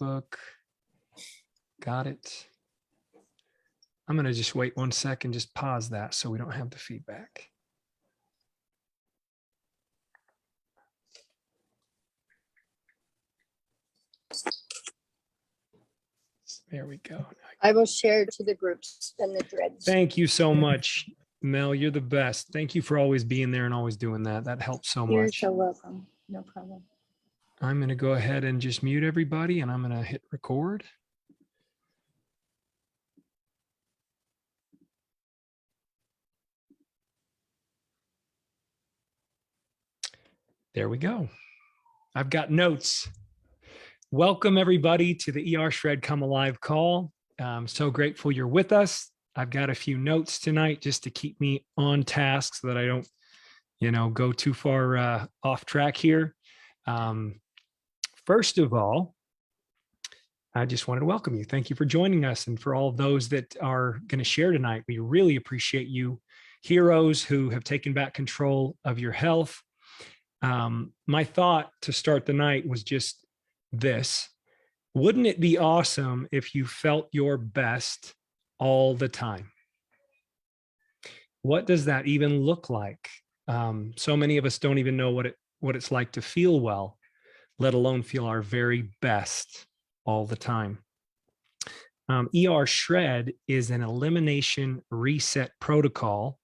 workbook. Got it. I'm going to just wait 1 second, just pause that so we don't have the feedback. There we go. I will share to the groups and the threads. Thank you so much, Mel. You're the best. Thank you for always being there and always doing that. That helps so You're much. so welcome. No problem. I'm going to go ahead and just mute everybody, and I'm going to hit record. There we go. I've got notes. Welcome everybody to the ER Shred Come Alive call. I'm so grateful you're with us. I've got a few notes tonight just to keep me on task so that I don't, go too far off track here. First of all, I just wanted to welcome you. Thank you for joining us. And for all of those that are going to share tonight, we really appreciate you, heroes who have taken back control of your health. My thought to start the night was just this. Wouldn't it be awesome if you felt your best all the time? What does that even look like? So many of us don't even know what it's like to feel well, let alone feel our very best all the time. ER Shred is an elimination reset protocol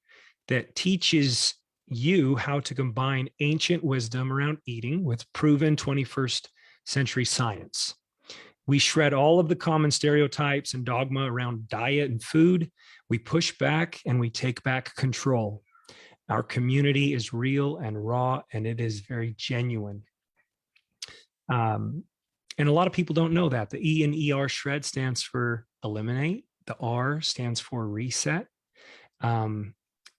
that teaches you how to combine ancient wisdom around eating with proven 21st century science. We shred all of the common stereotypes and dogma around diet and food. We push back and we take back control. Our community is real and raw, and it is very genuine. And a lot of people don't know that. The E in ER Shred stands for eliminate. The R stands for reset.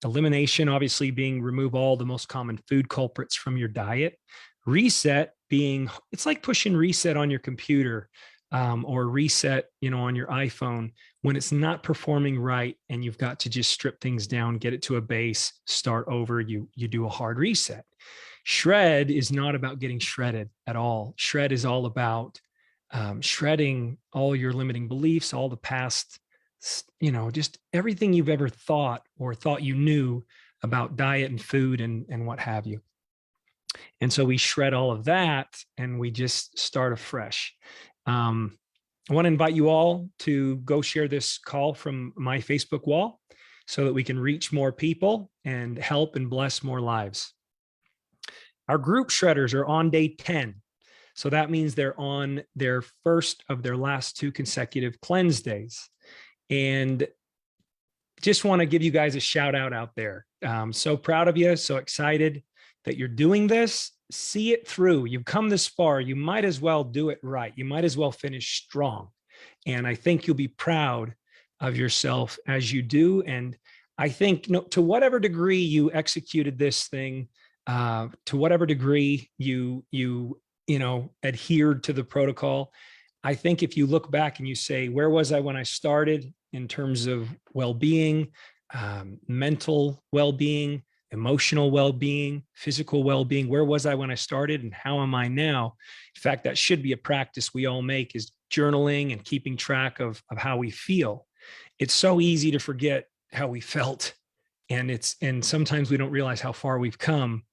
Elimination, obviously, being remove all the most common food culprits from your diet. Reset being, it's like pushing reset on your computer or reset, on your iPhone when it's not performing right and you've got to just strip things down, get it to a base, start over, you do a hard reset. Shred is not about getting shredded at all. Shred is all about shredding all your limiting beliefs, all the past, just everything you've ever thought or thought you knew about diet and food and what have you. And so we shred all of that and we just start afresh. I want to invite you all to go share this call from my Facebook wall so that we can reach more people and help and bless more lives. Our group shredders are on day 10. So that means they're on their first of their last 2 consecutive cleanse days. And just want to give you guys a shout out there. I'm so proud of you, so excited that you're doing this. See it through. You've come this far. You might as well do it right. You might as well finish strong. And I think you'll be proud of yourself as you do. And I think to whatever degree you executed this thing, to whatever degree you adhered to the protocol, I think if you look back and you say, where was I when I started in terms of well-being, mental well-being, emotional well-being, physical well-being, where was I when I started and how am I now? In fact, that should be a practice we all make, is journaling and keeping track of how we feel. It's so easy to forget how we felt. And sometimes we don't realize how far we've come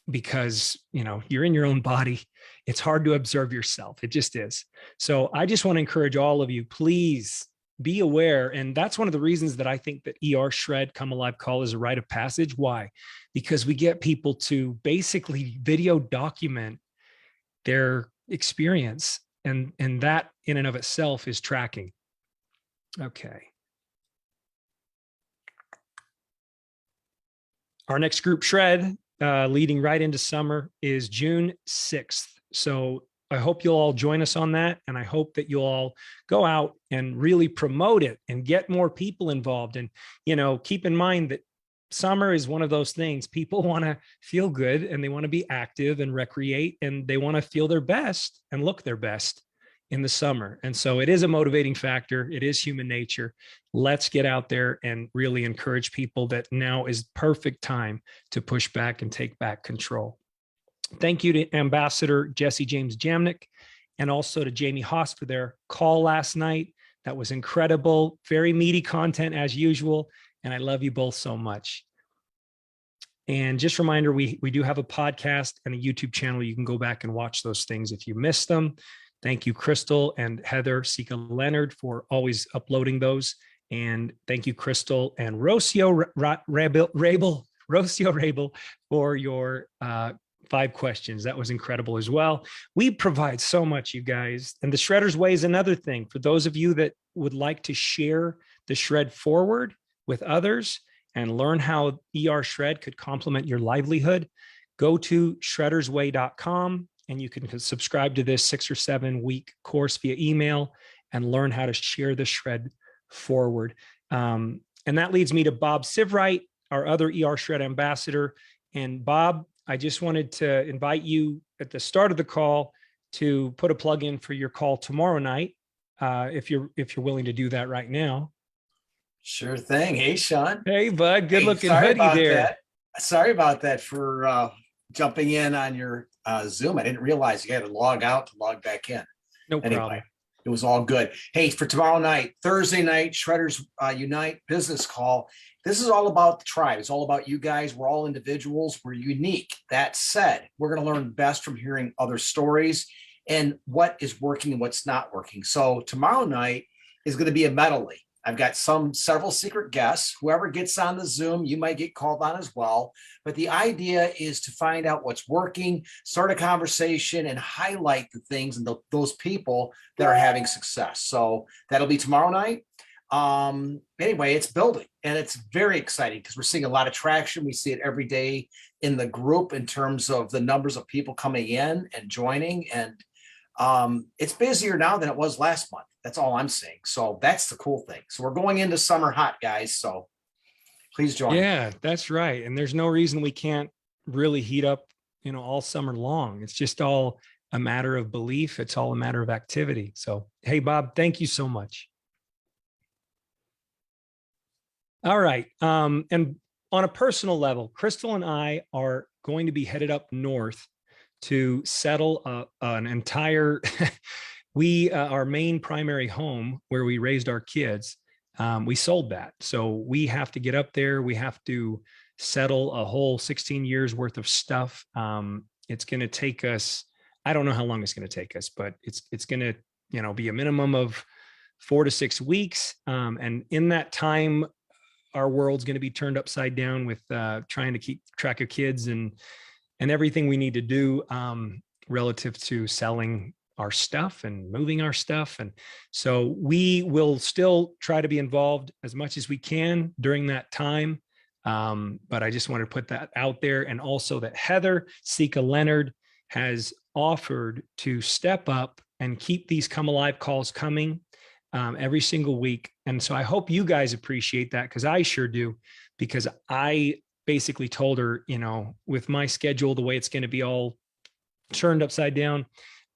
because, you're in your own body. It's hard to observe yourself. It just is. So I just want to encourage all of you, please be aware. And that's one of the reasons that I think that ER Shred Come Alive call is a rite of passage. Why? Because we get people to basically video document their experience. And that in and of itself is tracking. Okay. Our next group shred, leading right into summer, is June 6th. So I hope you'll all join us on that. And I hope that you'll all go out and really promote it and get more people involved. And, keep in mind that summer is one of those things. People want to feel good and they want to be active and recreate and they want to feel their best and look their best in the summer. And so it is a motivating factor. It is human nature. Let's get out there and really encourage people that now is perfect time to push back and take back control. Thank you to Ambassador Jesse James Jamnick and also to Jamie Haas for their call last night. That was incredible. Very meaty content as usual. And I love you both so much. And just a reminder, we do have a podcast and a YouTube channel. You can go back and watch those things if you missed them. Thank you, Crystal and Heather Sika Leonard, for always uploading those. And thank you, Crystal and Rocio Rabel for your 5 questions. That was incredible as well. We provide so much, you guys. And the Shredder's Way is another thing. For those of you that would like to share the Shred Forward with others and learn how ER Shred could complement your livelihood, go to shreddersway.com and you can subscribe to this 6 or 7 week course via email and learn how to share the Shred Forward. And that leads me to Bob Sivright, our other ER Shred ambassador. And Bob, I just wanted to invite you at the start of the call to put a plug in for your call tomorrow night, if you're willing to do that right now. Sure thing. Hey, Sean. Hey, bud. Good looking sorry hoodie about there. That. Sorry about that for jumping in on your Zoom. I didn't realize you had to log out to log back in. No problem. It was all good. Hey, for tomorrow night, Thursday night, Shredders Unite business call. This is all about the tribe. It's all about you guys. We're all individuals. We're unique. That said, we're going to learn best from hearing other stories and what is working and what's not working. So tomorrow night is going to be a medley. I've got several secret guests. Whoever gets on the Zoom, you might get called on as well. But the idea is to find out what's working, start a conversation, and highlight the things and those people that are having success. So that'll be tomorrow night. Anyway, it's building and it's very exciting because we're seeing a lot of traction. We see it every day in the group in terms of the numbers of people coming in and joining. And it's busier now than it was last month. That's all I'm saying. So that's the cool thing. So we're going into summer hot, guys. So please join. Yeah, that's right. And there's no reason we can't really heat up, all summer long. It's just all a matter of belief. It's all a matter of activity. So, hey, Bob, thank you so much. All right. And on a personal level, Crystal and I are going to be headed up north to settle an entire our main primary home where we raised our kids. We sold that. So we have to get up there. We have to settle a whole 16 years worth of stuff. It's going to take us, I don't know how long it's going to take us, but it's going to, be a minimum of 4 to 6 weeks. And in that time, our world's going to be turned upside down with trying to keep track of kids and everything we need to do relative to selling our stuff and moving our stuff. And so we will still try to be involved as much as we can during that time. But I just want to put that out there. And also that Heather Sika Leonard has offered to step up and keep these Come Alive calls coming every single week. And so I hope you guys appreciate that, because I sure do, because I basically told her, with my schedule, the way it's going to be all turned upside down,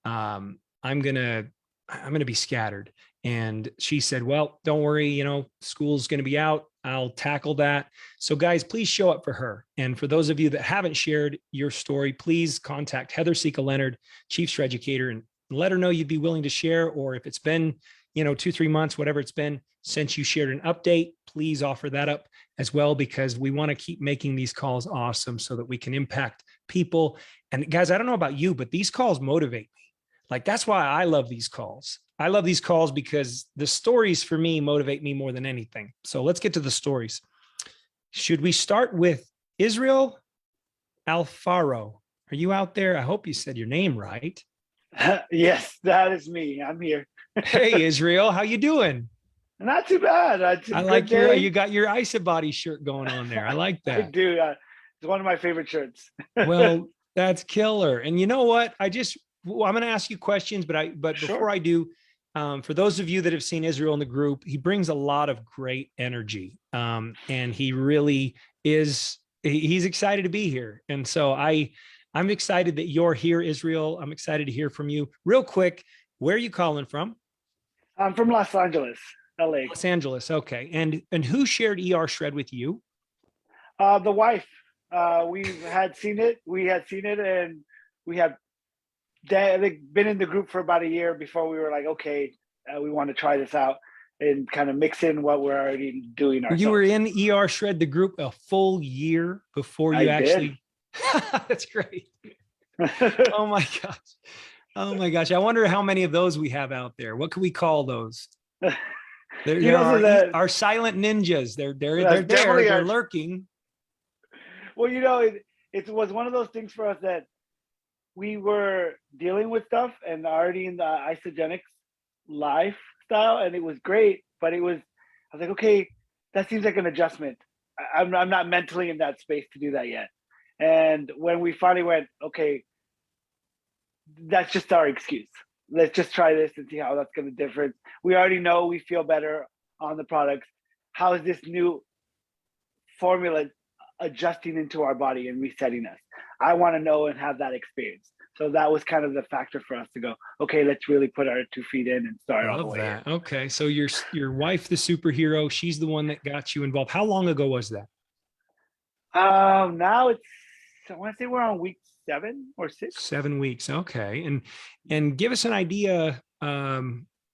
I'm going to be scattered. And she said, well, don't worry, school's going to be out. I'll tackle that. So guys, please show up for her. And for those of you that haven't shared your story, please contact Heather Sika Leonard, Chief Shred Educator, and let her know you'd be willing to share. Or if it's been, 2-3 months, whatever it's been since you shared an update, please offer that up as well, because we want to keep making these calls awesome so that we can impact people. And guys, I don't know about you, but these calls motivate me. Like, that's why I love these calls. I love these calls because the stories for me motivate me more than anything. So let's get to the stories. Should we start with Israel Alfaro? Are you out there? I hope you said your name right. Yes, that is me. I'm here. Hey, Israel, how you doing? Not too bad. I like you got your Isabody shirt going on there. I like that. I do. It's one of my favorite shirts. Well, that's killer. And you know what? I'm going to ask you questions, but before I do, for those of you that have seen Israel in the group, he brings a lot of great energy. And he really is, he's excited to be here. And so I'm excited that you're here, Israel. I'm excited to hear from you. Real quick, where are you calling from? I'm from Los Angeles, LA. Los Angeles. Okay. And who shared ER Shred with you? The wife. We had seen it. And we had like been in the group for about a year before we were like, okay, we want to try this out and kind of mix in what we're already doing ourselves. You were in ER Shred the group a full year before you I actually. That's great. Oh my gosh. Oh my gosh. I wonder how many of those we have out there. What can we call those? There are our silent ninjas. They're there. They're lurking. Well, it was one of those things for us that we were dealing with stuff and already in the Isagenix lifestyle, and it was great. But I was like, okay, that seems like an adjustment. I'm not mentally in that space to do that yet. And when we finally went, okay, that's just our excuse. Let's just try this and see how that's going to differ. We already know we feel better on the products. How is this new formula adjusting into our body and resetting us? I want to know and have that experience. So that was kind of the factor for us to go, okay, let's really put our 2 feet in and start all the way. That. Okay. So your wife, the superhero, she's the one that got you involved. How long ago was that? Now I want to say we're on week 7 or 6. 7 weeks. Okay. And give us an idea.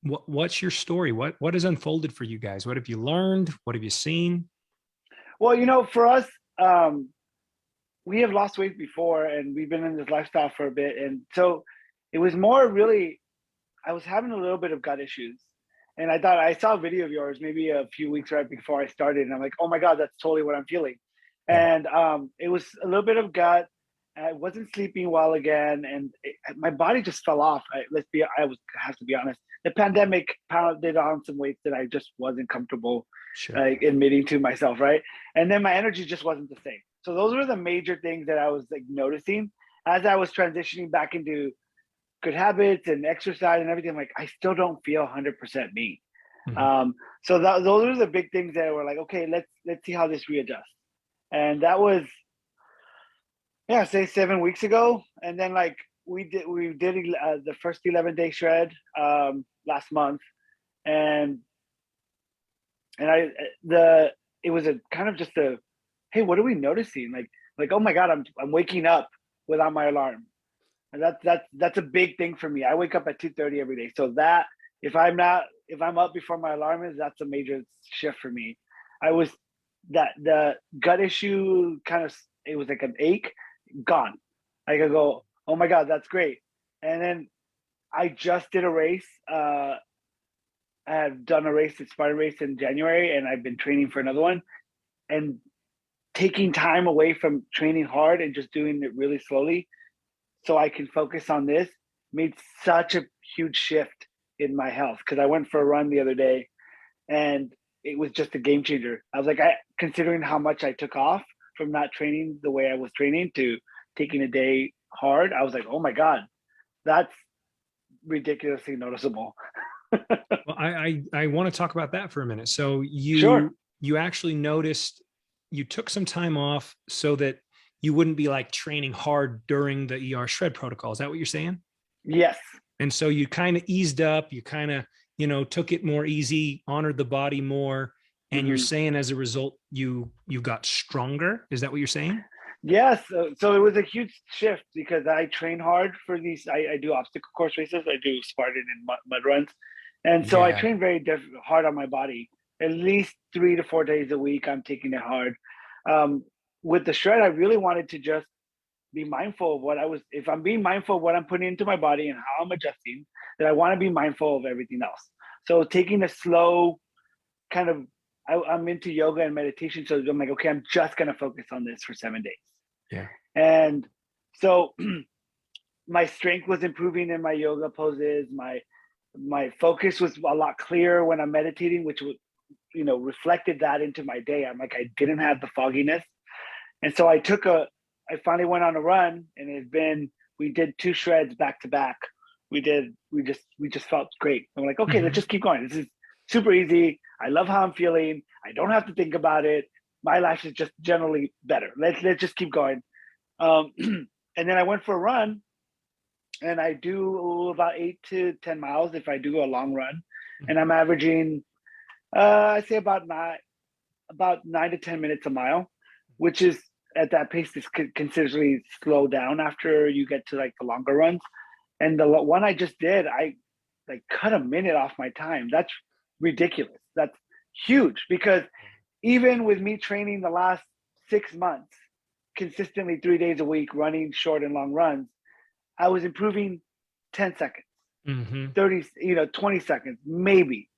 What's your story? What has unfolded for you guys? What have you learned? What have you seen? Well, for us, we have lost weight before and we've been in this lifestyle for a bit. And so it was more really, I was having a little bit of gut issues. And I saw a video of yours maybe a few weeks right before I started. And I'm like, oh my God, that's totally what I'm feeling. And it was a little bit of gut. I wasn't sleeping well again. And my body just fell off. I have to be honest. The pandemic pounded on some weight that I just wasn't comfortable admitting to myself, right? And then my energy just wasn't the same. So those were the major things that I was like noticing as I was transitioning back into good habits and exercise and everything. I'm like, I still don't feel 100% me. Mm-hmm. So those are the big things that were like, okay, let's see how this readjusts. And that was, say 7 weeks ago. And then like we did the first 11-day shred last month, and it was a kind of just a, hey, what are we noticing? Like, oh my God, I'm waking up without my alarm. And that's a big thing for me. I wake up at 2:30 every day. So that if I'm up before my alarm is, that's a major shift for me. The gut issue it was like an ache, gone. I could go, oh my God, that's great. And then I just did a race. I had done a Spartan race in January, and I've been training for another one. And taking time away from training hard and just doing it really slowly so I can focus on this made such a huge shift in my health. Because I went for a run the other day, and it was just a game changer. I was like, considering how much I took off from not training the way I was training to taking a day hard, I was like, oh my God, that's ridiculously noticeable. Well, I want to talk about that for a minute. So you actually noticed, you took some time off so that you wouldn't be like training hard during the ER shred protocol. Is that what you're saying? Yes. And so you kind of eased up, you kind of, took it more easy, honored the body more. And you're saying as a result, you got stronger. Is that what you're saying? Yes. So it was a huge shift because I train hard for these. I do obstacle course races. I do Spartan and mud runs. And so I train very hard on my body. At least 3 to 4 days a week, I'm taking it hard. With the shred, I really wanted to just be mindful of if I'm being mindful of what I'm putting into my body and how I'm adjusting, then I want to be mindful of everything else. So taking a slow kind of, I'm into yoga and meditation. So I'm like, okay, I'm just going to focus on this for 7 days. Yeah. And so my strength was improving in my yoga poses. My focus was a lot clearer when I'm meditating, which was, reflected that into my day. I'm like, I didn't have the fogginess. And so I finally went on a run, and we did 2 shreds back to back. We just felt great. I'm like, okay, let's just keep going. This is super easy. I love how I'm feeling. I don't have to think about it. My life is just generally better. Let's just keep going. And then I went for a run, and I do about 8 to 10 miles if I do a long run. And I'm averaging, I say about 9 to 10 minutes a mile, which is at that pace is considerably slow down after you get to like the longer runs. And the one I just did, I like cut a minute off my time. That's ridiculous. That's huge, because even with me training the last 6 months consistently 3 days a week, running short and long runs, I was improving 10 seconds, 30, 20 seconds, maybe.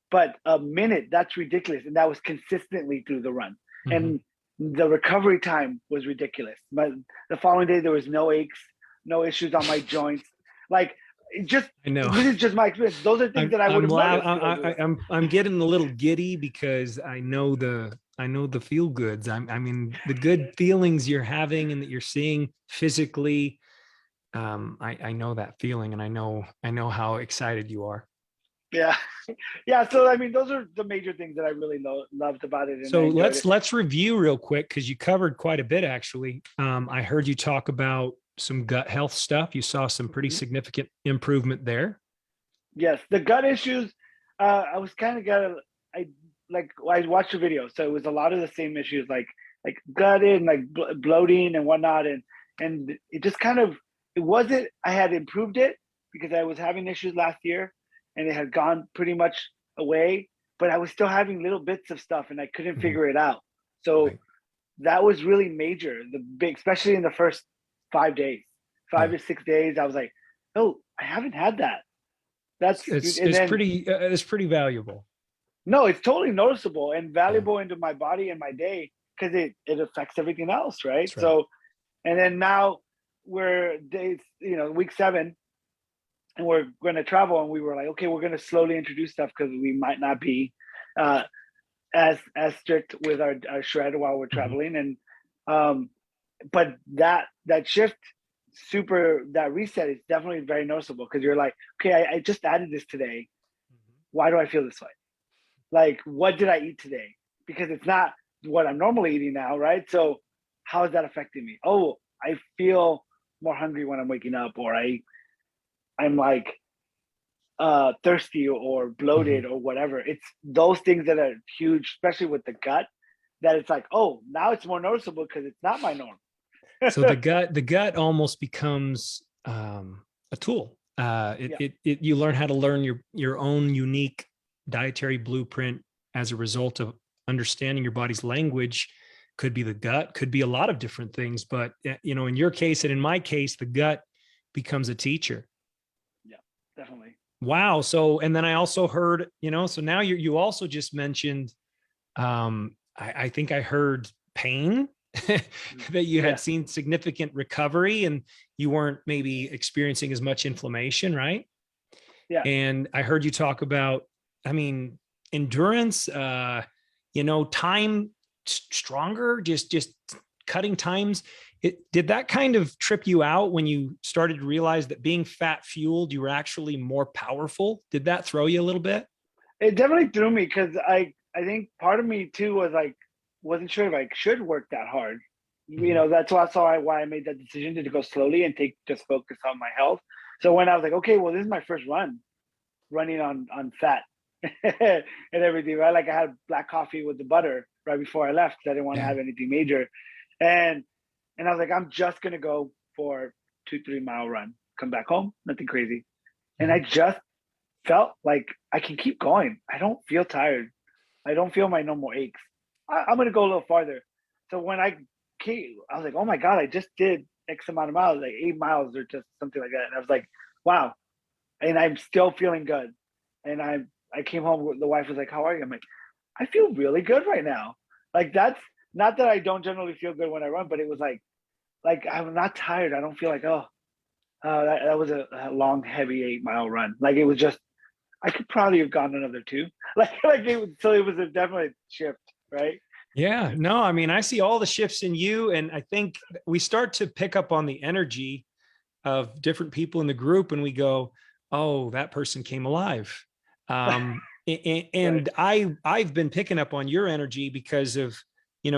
But a minute, that's ridiculous. And that was consistently through the run. And the recovery time was ridiculous. But the following day, there was no aches, no issues on my joints. Like, I know. This is just my experience. Those are things that I would have noticed. I'm getting a little giddy because I know the feel goods. I mean, the good feelings you're having and that you're seeing physically. I know that feeling, and I know how excited you are. Yeah. Yeah. So, I mean, those are the major things that I really loved about it. And so let's review real quick, because you covered quite a bit, actually. I heard you talk about some gut health stuff. You saw some pretty significant improvement there. Yes. The gut issues, I was kind of I watched the video. So it was a lot of the same issues, like gutted and like bloating and whatnot. And it just kind of, I had improved it because I was having issues last year and it had gone pretty much away, but I was still having little bits of stuff and I couldn't figure it out. So that was really major. Especially in the first 5 days, 5 to 6 days, I was like, oh, I haven't had that. It's pretty valuable. No, it's totally noticeable and valuable into my body and my day, because it affects everything else, right? So, and then now we're week 7, and we're going to travel, and we were like, okay, we're going to slowly introduce stuff because we might not be as strict with our shred while we're traveling. And but that shift, that reset is definitely very noticeable, because you're like, okay, I just added this today. Why do I feel this way? Like, what did I eat today? Because it's not what I'm normally eating now, right? So how is that affecting me? Oh, I feel more hungry when I'm waking up, or I'm like thirsty or bloated or whatever. It's those things that are huge, especially with the gut, that it's like, oh, now it's more noticeable because it's not my norm. So the gut almost becomes a tool. You learn how to learn your own unique dietary blueprint as a result of understanding your body's language. Could be the gut, could be a lot of different things, but in your case and in my case, the gut becomes a teacher. Yeah, definitely. Wow. So, and then I also heard, so now you also just mentioned, I think I heard pain, that you had seen significant recovery and you weren't maybe experiencing as much inflammation, right? Yeah. And I heard you talk about, endurance, time stronger, just cutting times. Did that kind of trip you out when you started to realize that being fat fueled, you were actually more powerful? Did that throw you a little bit? It definitely threw me, because I think part of me too was like, wasn't sure if I should work that hard. That's why I made that decision to go slowly and just focus on my health. So when I was like, okay, well, this is my first running on fat and everything, right? Like I had black coffee with the butter right before I left, because I didn't want to have anything major. And I was like, I'm just going to go for 2-3 mile run, come back home, nothing crazy. And I just felt like I can keep going. I don't feel tired. I don't feel my normal aches. I'm going to go a little farther. So when I came, I was like, oh my God, I just did X amount of miles, like 8 miles or just something like that. And I was like, wow. And I'm still feeling good. And I came home, the wife was like, how are you? I'm like, I feel really good right now. Like, that's not that I don't generally feel good when I run, but it was like I'm not tired. I don't feel like, that was a long, heavy 8 mile run. Like, it was just, I could probably have gone another 2. So it was a definite shift, right? Yeah, no, I see all the shifts in you. And I think we start to pick up on the energy of different people in the group and we go, oh, that person came alive. And right. I've been picking up on your energy because of,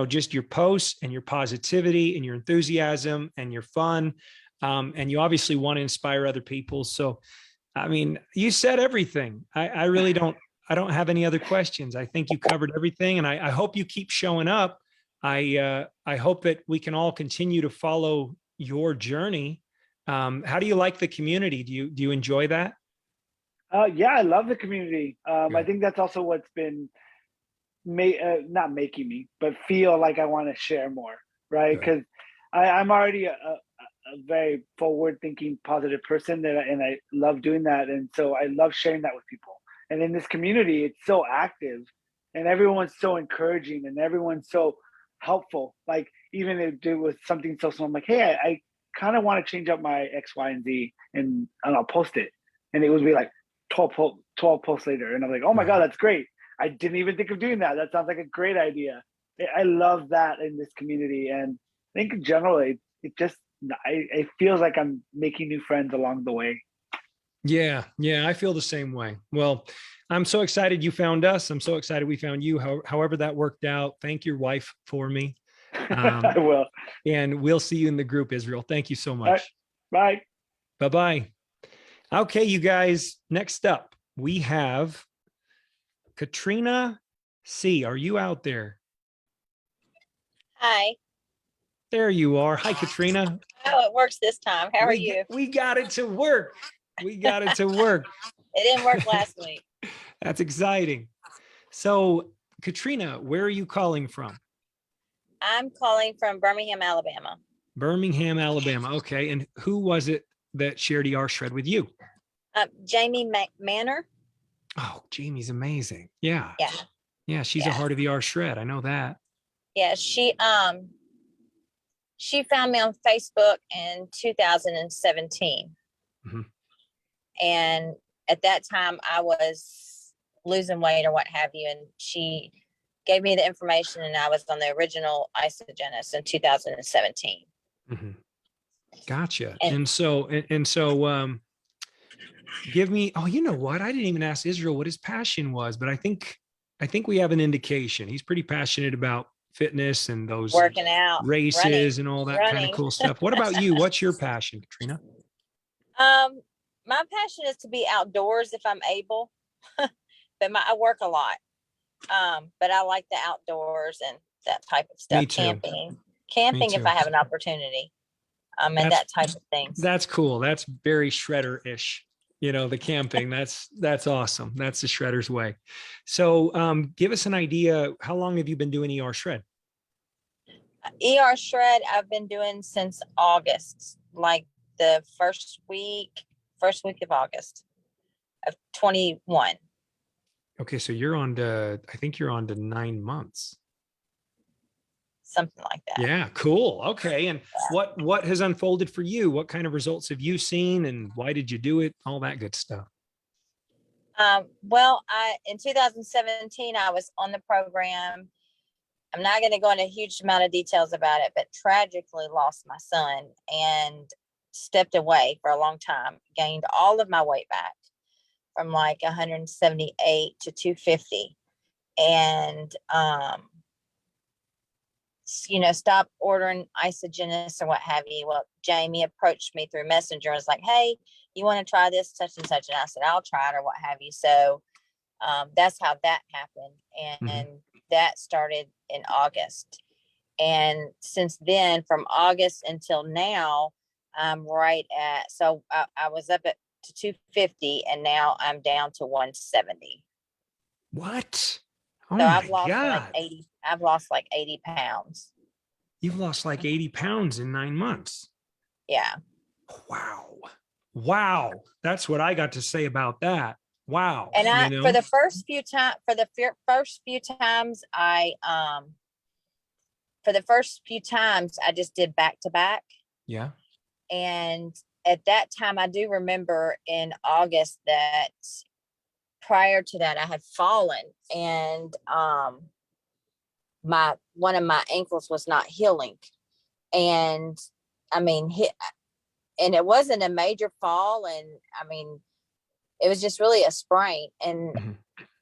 just your posts and your positivity and your enthusiasm and your fun. And you obviously want to inspire other people. So, you said everything. I really don't have any other questions. I think you covered everything, and I hope you keep showing up. I hope that we can all continue to follow your journey How do you like the community? Do you enjoy that? Yeah, I love the community. I Good. think that's also what's been not making me, but feel like I want to share more, right? Good. Because I'm already a very forward-thinking, positive person, and I love doing that, and so I love sharing that with people. And in this community, it's so active, and everyone's so encouraging, and everyone's so helpful. Like even if it was something so small, I'm like, hey, I kind of want to change up my X, Y, and Z, and I'll post it, and it would be like 12 posts later, and I'm like, oh my god, Right. that's great. I didn't even think of doing that. That sounds like a great idea. I love that in this community, and I think in general, it just it feels like I'm making new friends along the way. Yeah, I feel the same way. Well, I'm so excited you found us. I'm so excited we found you. However that worked out. Thank your wife for me. I will. And we'll see you in the group, Israel. Thank you so All right, much. bye. Bye-bye. Okay, you guys, next up, we have Katrina C. Are you out there? Hi. There you are. Hi, Katrina. Oh, it works this time. How are you? We got it to work. We got it to work. It didn't work last week. That's exciting. So, Katrina, where are you calling from? I'm calling from Birmingham, Alabama. Birmingham, Alabama. Okay. And who was it that shared ER Shred with you? Jamie Manor. Oh, Jamie's amazing. Yeah. Yeah. Yeah. She's a Yeah. heart of ER Shred. I know that. Yeah. She found me on Facebook in 2017. Mhm. And at that time I was losing weight or what have you. And she gave me the information and I was on the original Isagenix in 2017. Mhm. Gotcha. And- And so, give me, oh, you know what? I didn't even ask Israel what his passion was, but I think we have an indication. He's pretty passionate about fitness and those Working out, races and all that kind of running. cool stuff. What about you? What's your passion, Katrina? My passion is to be outdoors if I'm able, but I work a lot. But I like the outdoors and that type of stuff. Me too. Camping Me if too. I have an opportunity. And that type of things. That's cool. That's very shredder-ish. The camping. That's awesome. That's the shredder's way. So give us an idea. How long have you been doing ER Shred? ER Shred I've been doing since August, like the first week of August of 21. Okay, so I think you're on to 9 months. Something like that. Yeah, cool. Okay. And what has unfolded for you? What kind of results have you seen and why did you do it? All that good stuff. Well, in 2017, I was on the program. I'm not going to go into a huge amount of details about it, but tragically lost my son and stepped away for a long time, gained all of my weight back from like 178 to 250. And, stop ordering Isagenix or what have you. Well, Jamie approached me through Messenger and was like, hey, you want to try this, such and such? And I said, I'll try it or what have you. So that's how that happened. And that started in August. And since then, from August until now, I'm right at, so I was up at to 250 and now I'm down to 170. What? Oh So my I've lost God. like 80. I've lost like 80 pounds. You've lost like 80 pounds in 9 months. Yeah. Wow. That's what I got to say about that. Wow. And for the first few times, I just did back to back. Yeah. And at that time, I do remember in August that prior to that, I had fallen and one of my ankles was not healing. And and it wasn't a major fall. And it was just really a sprain. And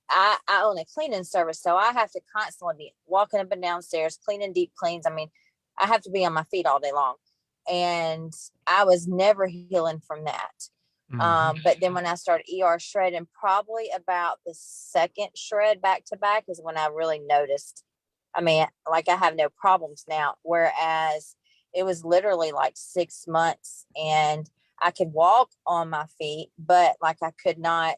I own a cleaning service, so I have to constantly be walking up and downstairs, cleaning deep cleans. I have to be on my feet all day long. And I was never healing from that. But then when I started ER Shred, and probably about the second shred back to back is when I really noticed, I have no problems now. Whereas it was literally like 6 months, and I could walk on my feet, but like I could not,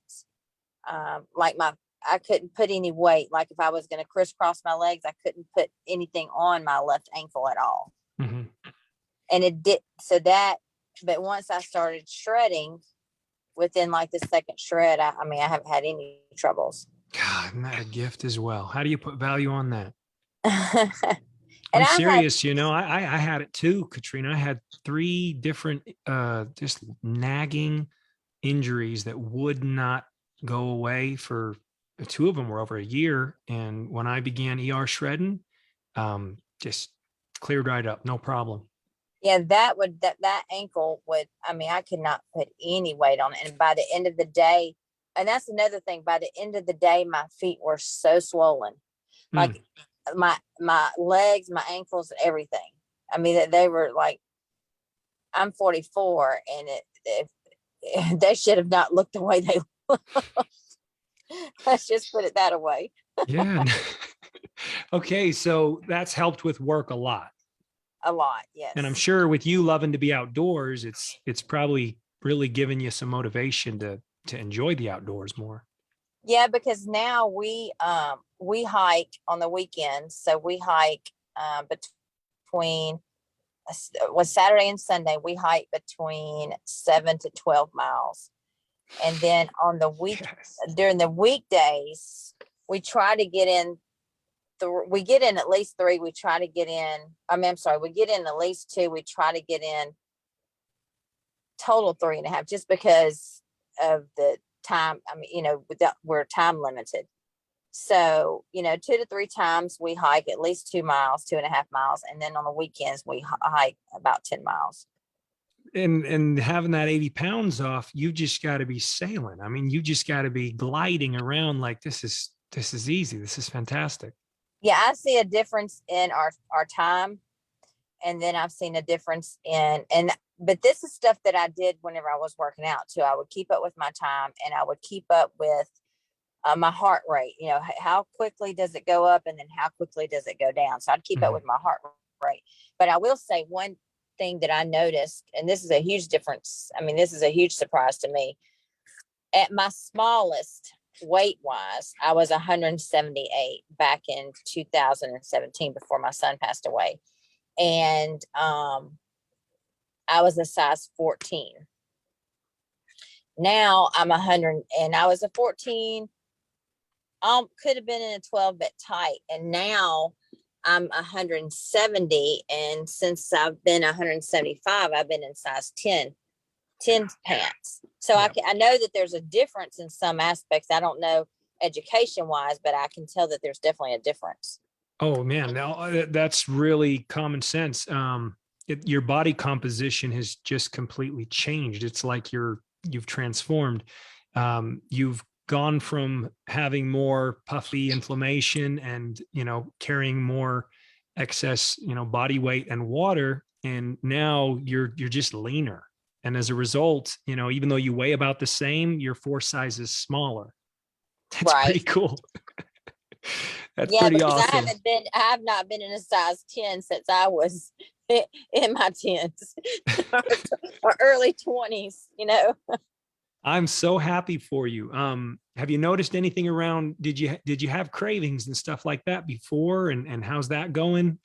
I couldn't put any weight. Like if I was going to crisscross my legs, I couldn't put anything on my left ankle at all. Mm-hmm. And it did. But once I started shredding, within like the second shred, I haven't had any troubles. God, isn't that a gift as well? How do you put value on that? And I'm serious, I had it too, Katrina. I had 3 different just nagging injuries that would not go away. For 2 of them were over a year. And when I began ER shredding, just cleared right up, no problem. Yeah, that ankle would, I could not put any weight on it. And by the end of the day, and that's another thing, by the end of the day, my feet were so swollen. Like my legs, my ankles, everything. They were like, I'm 44, and they should have not looked the way they looked. Let's just put it that way. Yeah. Okay, so that's helped with work a lot. A lot, yes. And I'm sure with you loving to be outdoors, it's probably really given you some motivation to enjoy the outdoors more. Yeah, because now we hike on the weekends. So we hike between Saturday and Sunday, we hike between 7 to 12 miles. And then on the during the weekdays, we try to get in. We get in at least 3. We try to get in. We get in at least 2. We try to get in total 3.5, just because of the time. We're time limited. So, 2 to 3 times we hike at least 2 miles, 2.5 miles. And then on the weekends, we hike about 10 miles. And having that 80 pounds off, you just got to be sailing. You just got to be gliding around like this is easy. This is fantastic. Yeah, I see a difference in our time. And then I've seen a difference but this is stuff that I did whenever I was working out too. I would keep up with my time, and I would keep up with my heart rate. How quickly does it go up, and then how quickly does it go down? So I'd keep up with my heart rate. But I will say one thing that I noticed, and this is a huge difference. This is a huge surprise to me. At my smallest weight wise, I was 178 back in 2017 before my son passed away. And I was a size 14. Now I'm 100, and I was a 14. Could have been in a 12, but tight. And now I'm 170. And since I've been 175, I've been in size 10 pants. So I know that there's a difference in some aspects. I don't know education wise, but I can tell that there's definitely a difference. Oh man, now that's really common sense. Your body composition has just completely changed. It's like you've transformed. You've gone from having more puffy inflammation and, carrying more excess, body weight and water. And now you're just leaner. And as a result, even though you weigh about the same, you're 4 sizes smaller. That's pretty cool. That's pretty awesome. I have not been in a size 10 since I was in my 10s or early 20s, I'm so happy for you. Have you noticed anything around, did you have cravings and stuff like that before? And how's that going?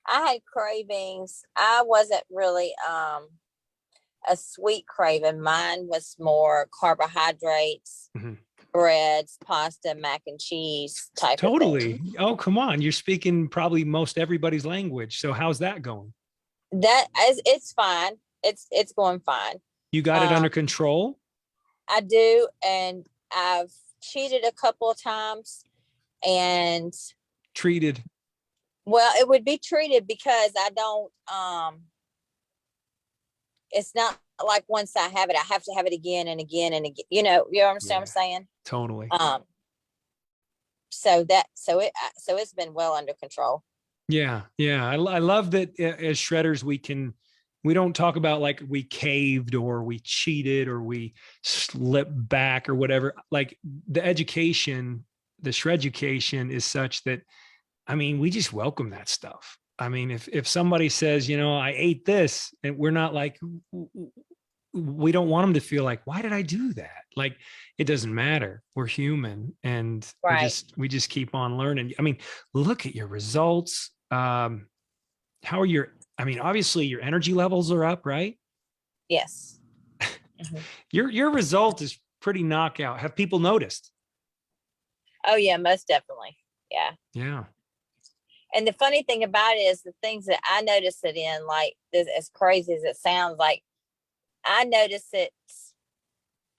I had cravings. I wasn't really a sweet craving. Mine was more carbohydrates, breads, pasta, mac and cheese type of thing. Oh, come on. You're speaking probably most everybody's language. So how's that going? It's fine. It's going fine. You got it under control? I do. And I've cheated a couple of times and treated. Well, it would be treated because I don't, it's not like once I have it, I have to have it again and again and again. You understand what I'm saying? Totally. So it's been well under control. Yeah. I love that as shredders, we don't talk about like we caved or we cheated or we slipped back or whatever. Like the education, the shred education is such that, we just welcome that stuff. I mean, if somebody says, I ate this, and we're not like, we don't want them to feel like, why did I do that? Like, it doesn't matter. We're human, and Right. we just keep on learning. I mean, look at your results. How are I mean, obviously your energy levels are up, right? Yes. Mhm. Your result is pretty knockout. Have people noticed? Oh yeah, most definitely. Yeah. Yeah. And the funny thing about it is the things that I notice it in, like this, as crazy as it sounds, like I notice it.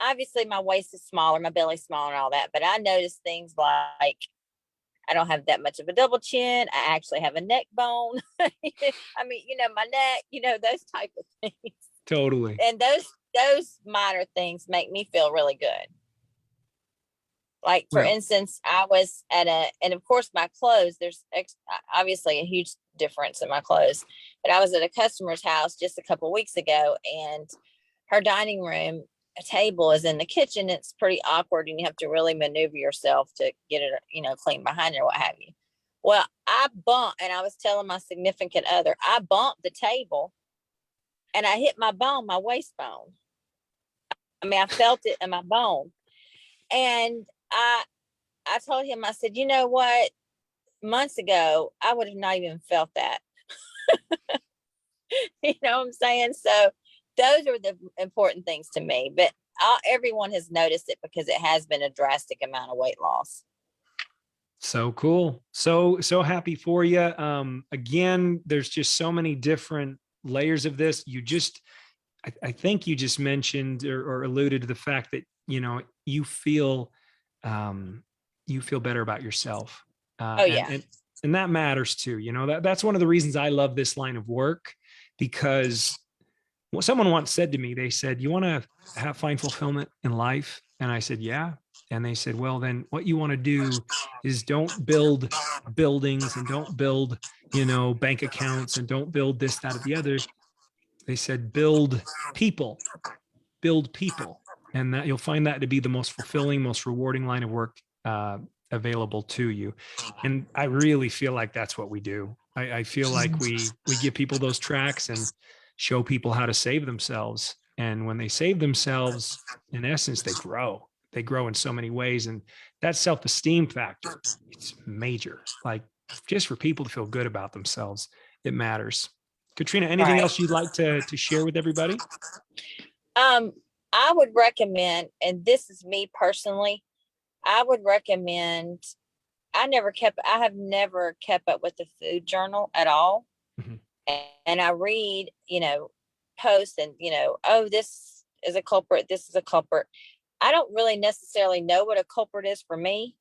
Obviously, my waist is smaller, my belly's smaller, and all that. But I notice things like I don't have that much of a double chin. I actually have a neck bone. I mean, my neck, those type of things. Totally. And those minor things make me feel really good. Like, for Well, instance, I was and of course my clothes, there's obviously a huge difference in my clothes, but I was at a customer's house just a couple of weeks ago, and her dining room table is in the kitchen. It's pretty awkward, and you have to really maneuver yourself to get it, clean behind it or what have you. Well, I bumped, and I was telling my significant other, I bumped the table, and I hit my bone, my waist bone. I mean, I felt it in my bone. And I told him, I said, you know what? Months ago, I would have not even felt that. You know what I'm saying? So those are the important things to me. But everyone has noticed it because it has been a drastic amount of weight loss. so cool. So happy for you. Again, there's just so many different layers of this. I think you just mentioned or alluded to the fact that, you feel better about yourself. Oh, yeah. And that matters too. That's one of the reasons I love this line of work, because someone once said to me, they said, you want to find fulfillment in life? And I said, yeah. And they said, well, then what you want to do is don't build buildings and don't build, bank accounts, and don't build this, that, or the other. They said, build people. And that you'll find that to be the most fulfilling, most rewarding line of work available to you. And I really feel like that's what we do. I feel like we give people those tracks and show people how to save themselves. And when they save themselves, in essence, they grow. They grow in so many ways. And that self-esteem factor, it's major. Like, just for people to feel good about themselves, it matters. Katrina, anything Right. else you'd like to share with everybody? I would recommend, and this is me personally, I would recommend, I have never kept up with the food journal at all. Mhm. And I read, posts and, oh, this is a culprit. This is a culprit. I don't really necessarily know what a culprit is for me.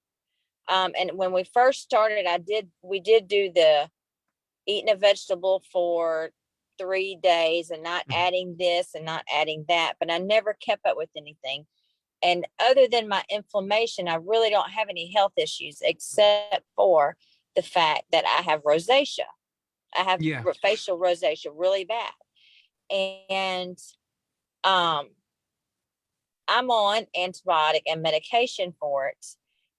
And when we first started, we did do the eating a vegetable for 3 days and not adding this and not adding that, but I never kept up with anything. And other than my inflammation, I really don't have any health issues except for the fact that I have rosacea. I have facial rosacea really bad. And I'm on antibiotic and medication for it.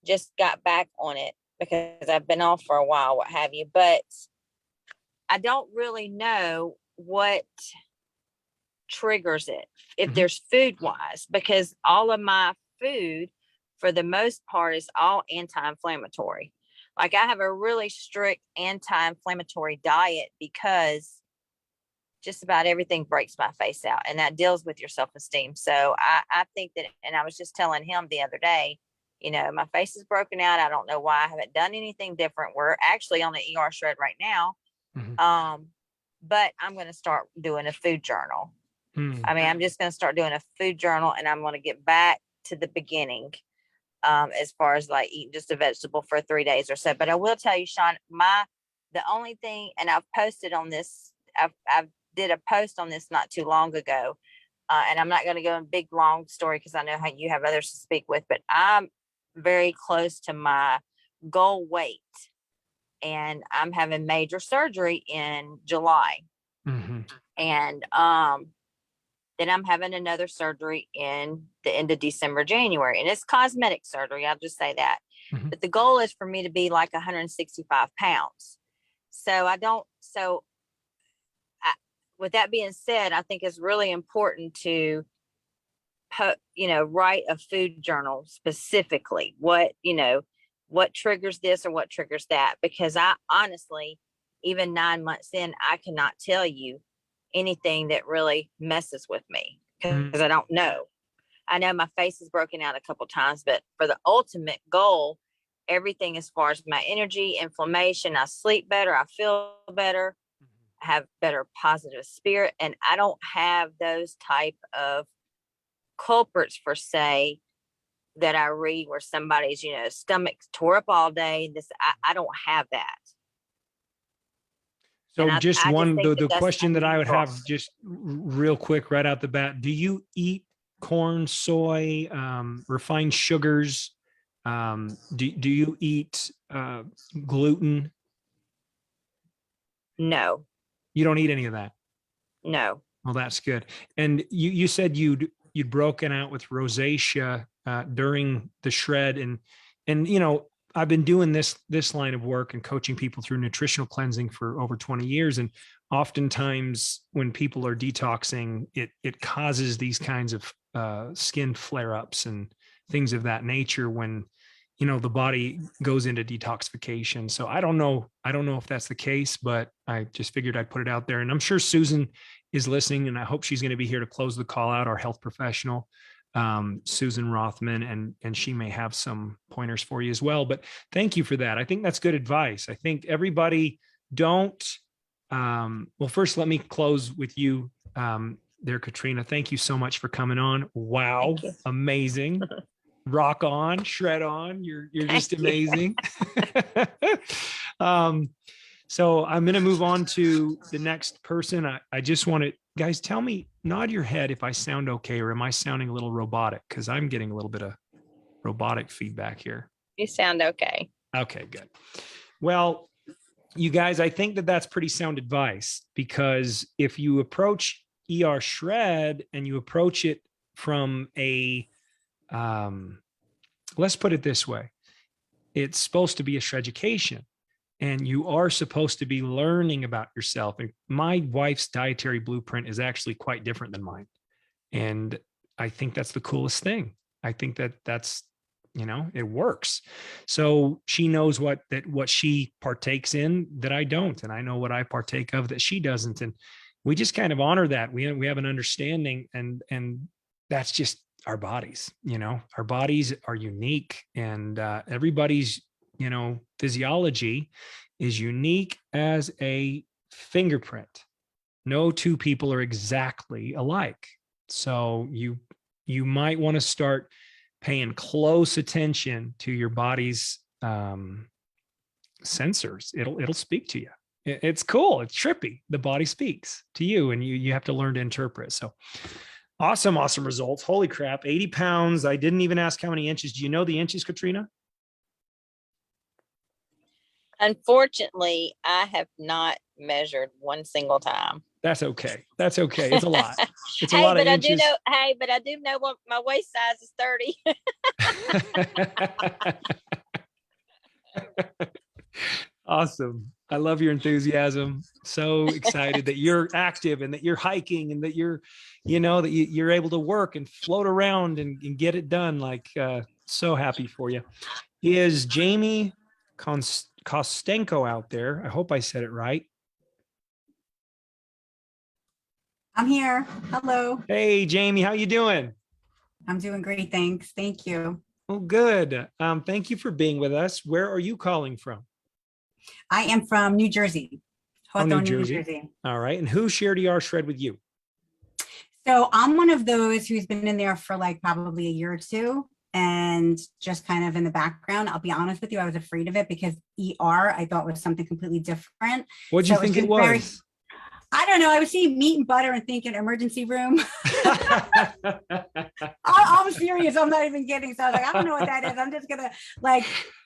Just got back on it because I've been off for a while, what have you. But I don't really know what triggers it, if there's food wise, because all of my food for the most part is all anti-inflammatory. Like, I have a really strict anti-inflammatory diet because just about everything breaks my face out, and that deals with your self-esteem. So I think that, and I was just telling him the other day, my face is broken out. I don't know why. I haven't done anything different. We're actually on the ER shred right now. But I'm going to start doing a food journal. I mean, I'm just going to start doing a food journal, and I'm going to get back to the beginning, as far as like eating just a vegetable for 3 days or so. But I will tell you, Sean, the only thing, and I've posted on this, I've did a post on this not too long ago. And I'm not going to go in big, long story because I know how you have others to speak with, but I'm very close to my goal weight. And I'm having major surgery in July. And then I'm having another surgery in the end of December, January. And it's cosmetic surgery. I'll just say that. But the goal is for me to be like 165 pounds. So I don't, so I, with that being said, I think it's really important to write a food journal specifically, what triggers this or what triggers that, because I honestly, even 9 months in, I cannot tell you anything that really messes with me because I don't know. I know my face is broken out a couple times, but for the ultimate goal, everything as far as my energy, inflammation, I sleep better, I feel better, I have better positive spirit, and I don't have those type of culprits per se that I read where somebody's, stomach tore up all day. I don't have that. So And just I one, think the that's question that I would unusual. have just real quick right out the bat, do you eat corn, soy, refined sugars? Do you eat gluten? No, You don't eat any of that. no. Well, that's good. And you said you'd broken out with rosacea during the shred, and I've been doing this line of work and coaching people through nutritional cleansing for over 20 years. And oftentimes when people are detoxing, it causes these kinds of skin flare-ups and things of that nature when the body goes into detoxification. So I don't know if that's the case, but I just figured I'd put it out there. And I'm sure Susan is listening, and I hope she's going to be here to close the call out, our health professional, Susan Rothman, and she may have some pointers for you as well. But thank you for that. I think that's good advice. I think everybody well, first, let me close with you there, Katrina. Thank you so much for coming on. Wow. Amazing. Rock on, shred on. You're just amazing. So I'm going to move on to the next person. I just want to, guys, tell me, nod your head if I sound okay, or am I sounding a little robotic? Because I'm getting a little bit of robotic feedback here. You sound okay. Okay, good. Well, you guys, I think that that's pretty sound advice, because if you approach ER shred and you approach it from let's put it this way, it's supposed to be a shreducation, and you are supposed to be learning about yourself. And my wife's dietary blueprint is actually quite different than mine. And I think that's the coolest thing. I think that's, it works. So she knows what she partakes in that I don't, and I know what I partake of that she doesn't. And we just kind of honor that. We have an understanding, and that's just our bodies. Our bodies are unique, and everybody's physiology is unique as a fingerprint. No two people are exactly alike. So you might want to start paying close attention to your body's sensors. It'll speak to you. It's cool. It's trippy. The body speaks to you, and you have to learn to interpret. So awesome results. Holy crap. 80 pounds. I didn't even ask how many inches. Do you know the inches, Katrina? Unfortunately, I have not measured one single time. That's okay. That's okay. It's a lot. It's a Hey, lot of but I inches. do know what my waist size is 30. Awesome. I love your enthusiasm. So excited that you're active and that you're hiking and that you're able to work and float around and get it done. Like, so happy for you. Is Jamie Kostenko out there? I hope I said it right. I'm here. Hello. Hey, Jamie, how you doing? I'm doing great. Thanks. Thank you. Oh, good. Thank you for being with us. Where are you calling from? I am from New Jersey. Hawthorne, New Jersey. All right. And who shared ER Shred with you? So I'm one of those who's been in there for like probably a year or two and just kind of in the background. I'll be honest with you, I was afraid of it because ER I thought was something completely different. What do you think it was? I don't know. I was seeing meat and butter and thinking emergency room. I'm serious. I'm not even kidding. So I was like, I don't know what that is. I'm just going to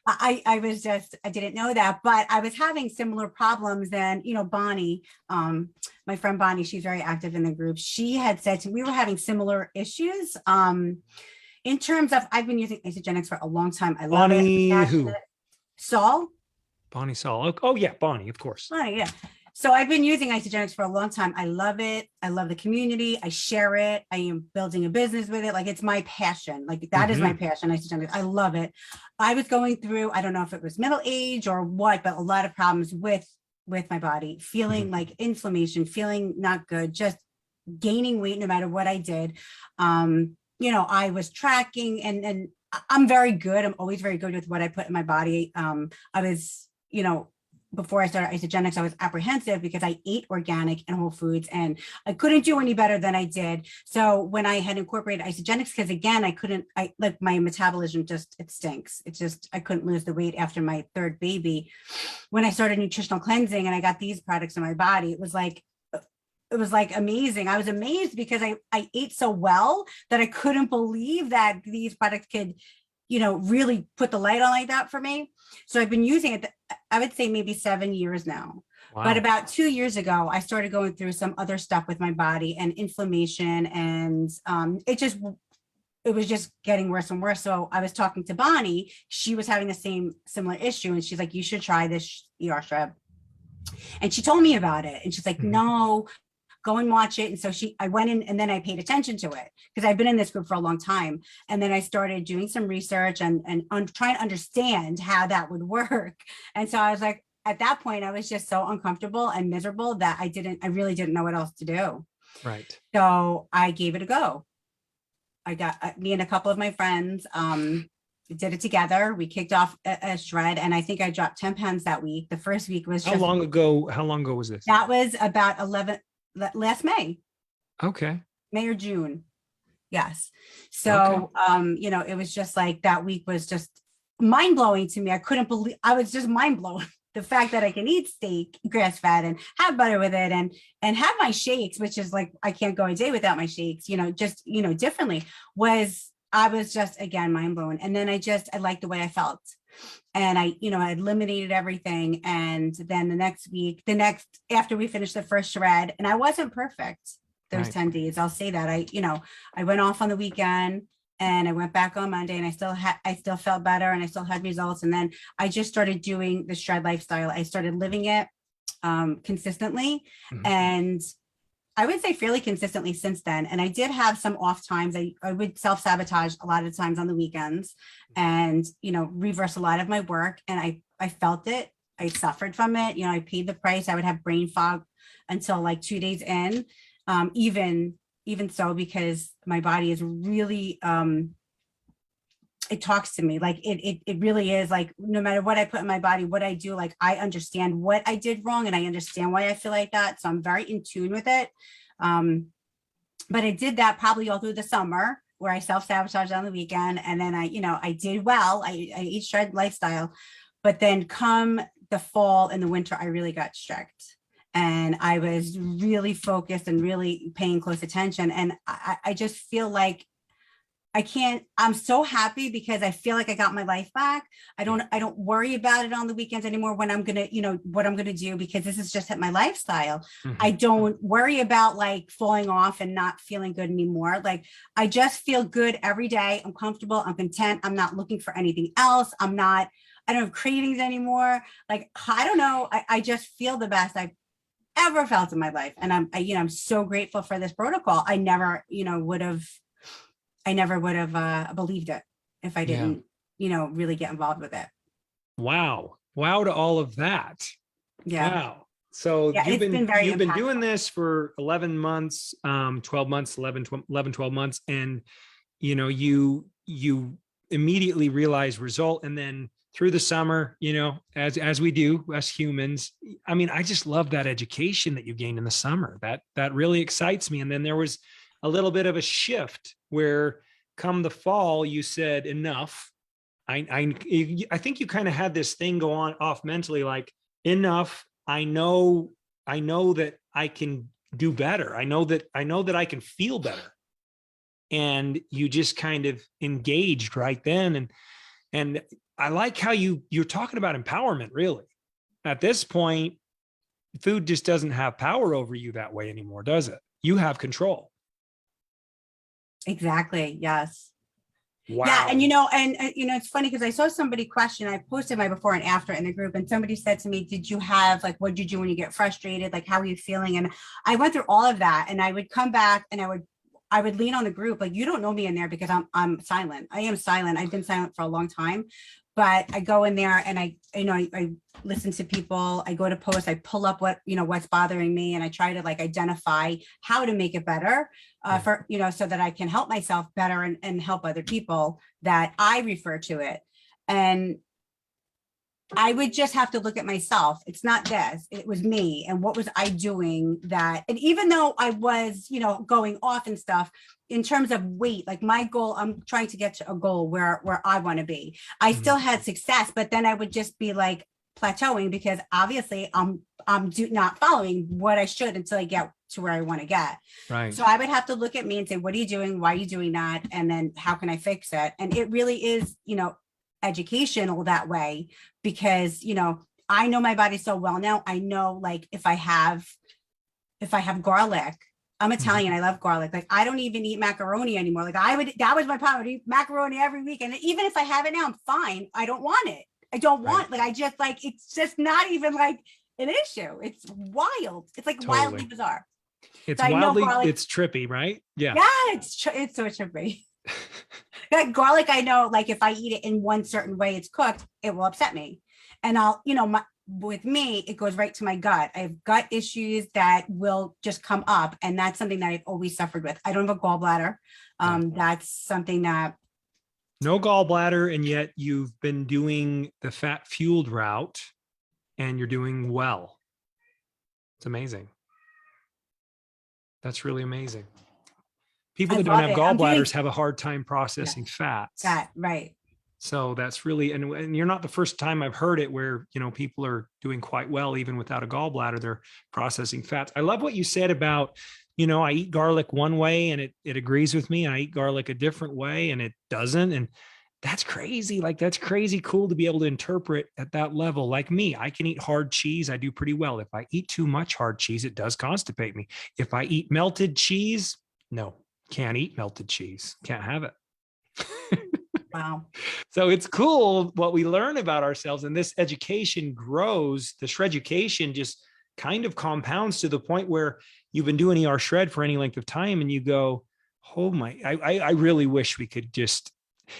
I didn't know that, but I was having similar problems. And, Bonnie, my friend Bonnie, she's very active in the group. She had said we were having similar issues. In terms of, I've been using Isagenix for a long time. I love Bonnie it. who? Saul. Bonnie Saul. Oh yeah, Bonnie, of course. Right, yeah. So I've been using Isagenix for a long time. I love it. I love the community. I share it. I am building a business with it. Like it's my passion. Like that is my passion. Isagenix. I love it. I was going through, I don't know if it was middle age or what, but a lot of problems with my body, feeling like inflammation, feeling not good, just gaining weight no matter what I did. You know, I was tracking and I'm very good. I'm always very good with what I put in my body. I was, you know, before I started Isagenix, I was apprehensive because I ate organic and whole foods and I couldn't do any better than I did. So when I had incorporated Isagenix, because again, I like my metabolism just, it stinks. It's just, I couldn't lose the weight after my third baby. When I started nutritional cleansing and I got these products in my body, it was like amazing. I was amazed because I ate so well that I couldn't believe that these products could, you know, really put the light on like that for me. So I've been using it, I would say maybe 7 years now. Wow. But about 2 years ago, I started going through some other stuff with my body and inflammation, and it was just getting worse and worse. So I was talking to Bonnie. She was having the similar issue, and she's like, "You should try this ER Shred." And she told me about it, and she's like, "No, go and watch it." And so I went in and then I paid attention to it because I've been in this group for a long time. And then I started doing some research and trying to understand how that would work. And so I was like, at that point, I was just so uncomfortable and miserable that I really didn't know what else to do. Right. So I gave it a go. I got me and a couple of my friends, did it together. We kicked off a shred and I think I dropped 10 pounds that week. The first week was How long ago was this? That was about last May. Okay. May or June. Yes. So, you know, it was just like that week was just mind blowing to me. I couldn't believe, I was just mind blown. The fact that I can eat steak, grass fed, and have butter with it and have my shakes, which is like, I can't go a day without my shakes, you know, just, you know, differently I was just, again, mind blown. And then I liked the way I felt. And I eliminated everything. And then after we finished the first shred, and I wasn't perfect those 10 days, I'll say that. I went off on the weekend and I went back on Monday and I still felt better and I still had results. And then I just started doing the shred lifestyle. I started living it consistently. And I would say fairly consistently since then. And I did have some off times. I would self-sabotage a lot of times on the weekends and, you know, reverse a lot of my work. And I felt it. I suffered from it. You know, I paid the price. I would have brain fog until like 2 days in, even so, because my body is really, it talks to me. Like it really is like, no matter what I put in my body, what I do, like I understand what I did wrong and I understand why I feel like that. So I'm very in tune with it. But I did that probably all through the summer where I self-sabotaged on the weekend. And then I did well, I eat shred lifestyle, but then come the fall and the winter, I really got strict. And I was really focused and really paying close attention. And I just feel like I'm so happy because I feel like I got my life back. I don't worry about it on the weekends anymore when I'm going to, what I'm going to do, because this is just my lifestyle. I don't worry about like falling off and not feeling good anymore. Like I just feel good every day. I'm comfortable. I'm content. I'm not looking for anything else. I don't have cravings anymore. Like, I don't know. I just feel the best I've ever felt in my life. And I'm so grateful for this protocol. I never would have believed it if I didn't, really get involved with it. Wow to all of that. Yeah. Wow. So Yeah, you've been impactful. doing this for 11 months, 12 months, 12 months. And, you immediately realize result. And then through the summer, as we do, us humans, I mean, I just love that education that you gained in the summer. That really excites me. And then there was a little bit of a shift where come the fall, you said enough. I think you kind of had this thing go on off mentally, like enough. I know that I can do better. I know that I can feel better. And you just kind of engaged right then. And I like how you're talking about empowerment, really. At this point, food just doesn't have power over you that way anymore, does it? You have control. Exactly. Yes. Wow. Yeah, and it's funny because I saw somebody question. I posted my before and after in the group, and somebody said to me, "Did you have like what did you do when you get frustrated? Like how are you feeling?" And I went through all of that, and I would come back and I would lean on the group. Like you don't know me in there because I'm silent. I am silent. I've been silent for a long time, but I go in there and I listen to people. I go to posts. I pull up what's bothering me, and I try to like identify how to make it better for so that I can help myself better and help other people that I refer to it. And I would just have to look at myself. It's not this, it was me. And what was I doing that? And even though I was, going off and stuff in terms of weight, like my goal, I'm trying to get to a goal where I want to be. I still had success, but then I would just be like plateauing because obviously I'm not following what I should until I get to where I want to get. Right. So I would have to look at me and say, what are you doing? Why are you doing that? And then how can I fix it? And it really is, educational that way because I know my body so well now. I know like if I have garlic, I'm Italian, I love garlic. Like I don't even eat macaroni anymore. Like that was my problem. I would eat macaroni every week. And even if I have it now, I'm fine. I don't want it. I don't want like I just like it's just not even like an issue. It's wild. It's like Totally. wildly bizarre. It's So wildly, it's trippy, right? Yeah. Yeah, it's so trippy. That garlic, I know, like if I eat it in one certain way it's cooked, it will upset me. And I'll, with me, it goes right to my gut. I have gut issues that will just come up. And that's something that I've always suffered with. I don't have a gallbladder. That's something that. No gallbladder, and yet you've been doing the fat fueled route and you're doing well. It's amazing. That's really amazing. People that don't have gallbladders have a hard time processing fats. That, right. So that's really, and you're not the first time I've heard it where, people are doing quite well, even without a gallbladder, they're processing fats. I love what you said about, I eat garlic one way and it agrees with me. And I eat garlic a different way and it doesn't. And that's crazy. Like that's crazy cool to be able to interpret at that level. Like me, I can eat hard cheese. I do pretty well. If I eat too much hard cheese, it does constipate me. If I eat melted cheese, no. Can't eat melted cheese. Can't have it. Wow. So it's cool what we learn about ourselves, and this education grows. The shreducation just kind of compounds to the point where you've been doing ER shred for any length of time and you go, oh my, I really wish we could just,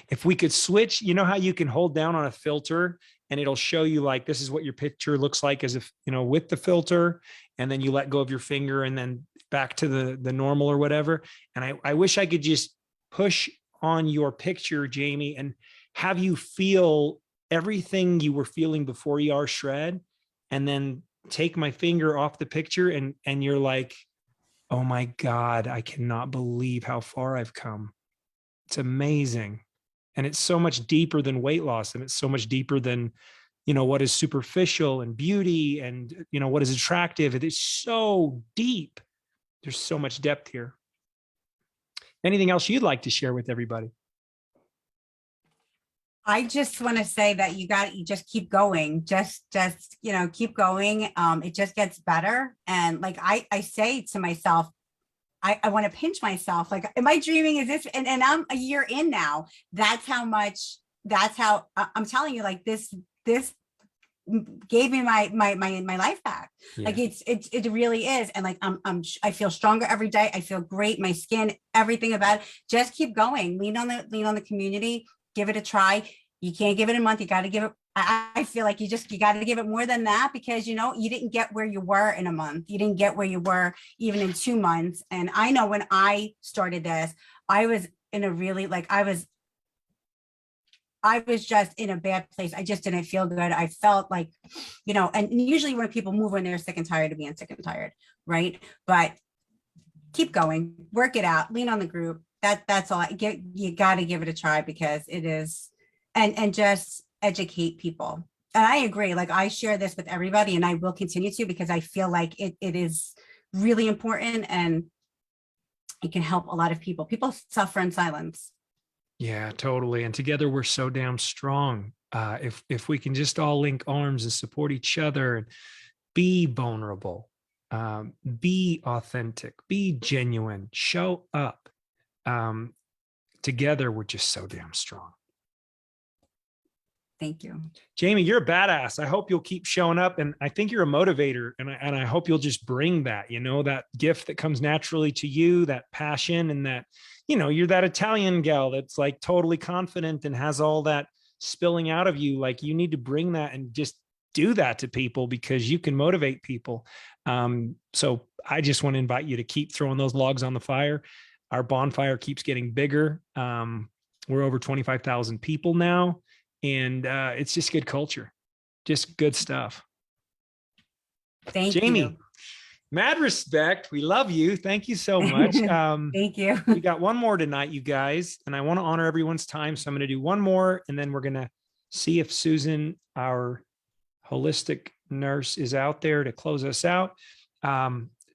if we could switch, how you can hold down on a filter and it'll show you like, this is what your picture looks like as if, with the filter, and then you let go of your finger and then back to the normal or whatever. And I wish I could just push on your picture, Jamie, and have you feel everything you were feeling before ER shred, and then take my finger off the picture and you're like, oh my God, I cannot believe how far I've come. It's amazing. And it's so much deeper than weight loss. And it's so much deeper than, what is superficial and beauty and, what is attractive. It is so deep. There's so much depth here. Anything else you'd like to share with everybody? I just want to say that you just keep going. Just, keep going. It just gets better. And like I say to myself, I want to pinch myself. Like, am I dreaming? Is this, and I'm a year in now. That's how I'm telling you, like this gave me my life back. Yeah. Like it really is. And like, I feel stronger every day. I feel great. My skin, everything about it. Just keep going. Lean on the community, give it a try. You can't give it a month. You got to give it. I feel like you got to give it more than that, because, you didn't get where you were in a month. You didn't get where you were even in 2 months. And I know when I started this, I was in a really, like, I was just in a bad place. I just didn't feel good. I felt like, and usually when people move, when they're sick and tired of being sick and tired, right? But keep going, work it out, lean on the group. That's all. You got to give it a try, because it is, and just educate people. And I agree. Like, I share this with everybody, and I will continue to, because I feel like it is really important, and it can help a lot of people. People suffer in silence. Yeah, totally. And together we're so damn strong. If we can just all link arms and support each other and be vulnerable, be authentic, be genuine, show up, together, we're just so damn strong. Thank you. Jamie, you're a badass. I hope you'll keep showing up, and I think you're a motivator, and I hope you'll just bring that, that gift that comes naturally to you, that passion, and that, you're that Italian gal that's like totally confident and has all that spilling out of you. Like, you need to bring that and just do that to people, because you can motivate people. So I just want to invite you to keep throwing those logs on the fire. Our bonfire keeps getting bigger. We're over 25,000 people now. And it's just good culture, just good stuff. Thank Jamie, you. mad respect. We love you. Thank you so much. Thank you. We got one more tonight, you guys, and I want to honor everyone's time. So I'm going to do one more, and then we're going to see if Susan, our holistic nurse, is out there to close us out.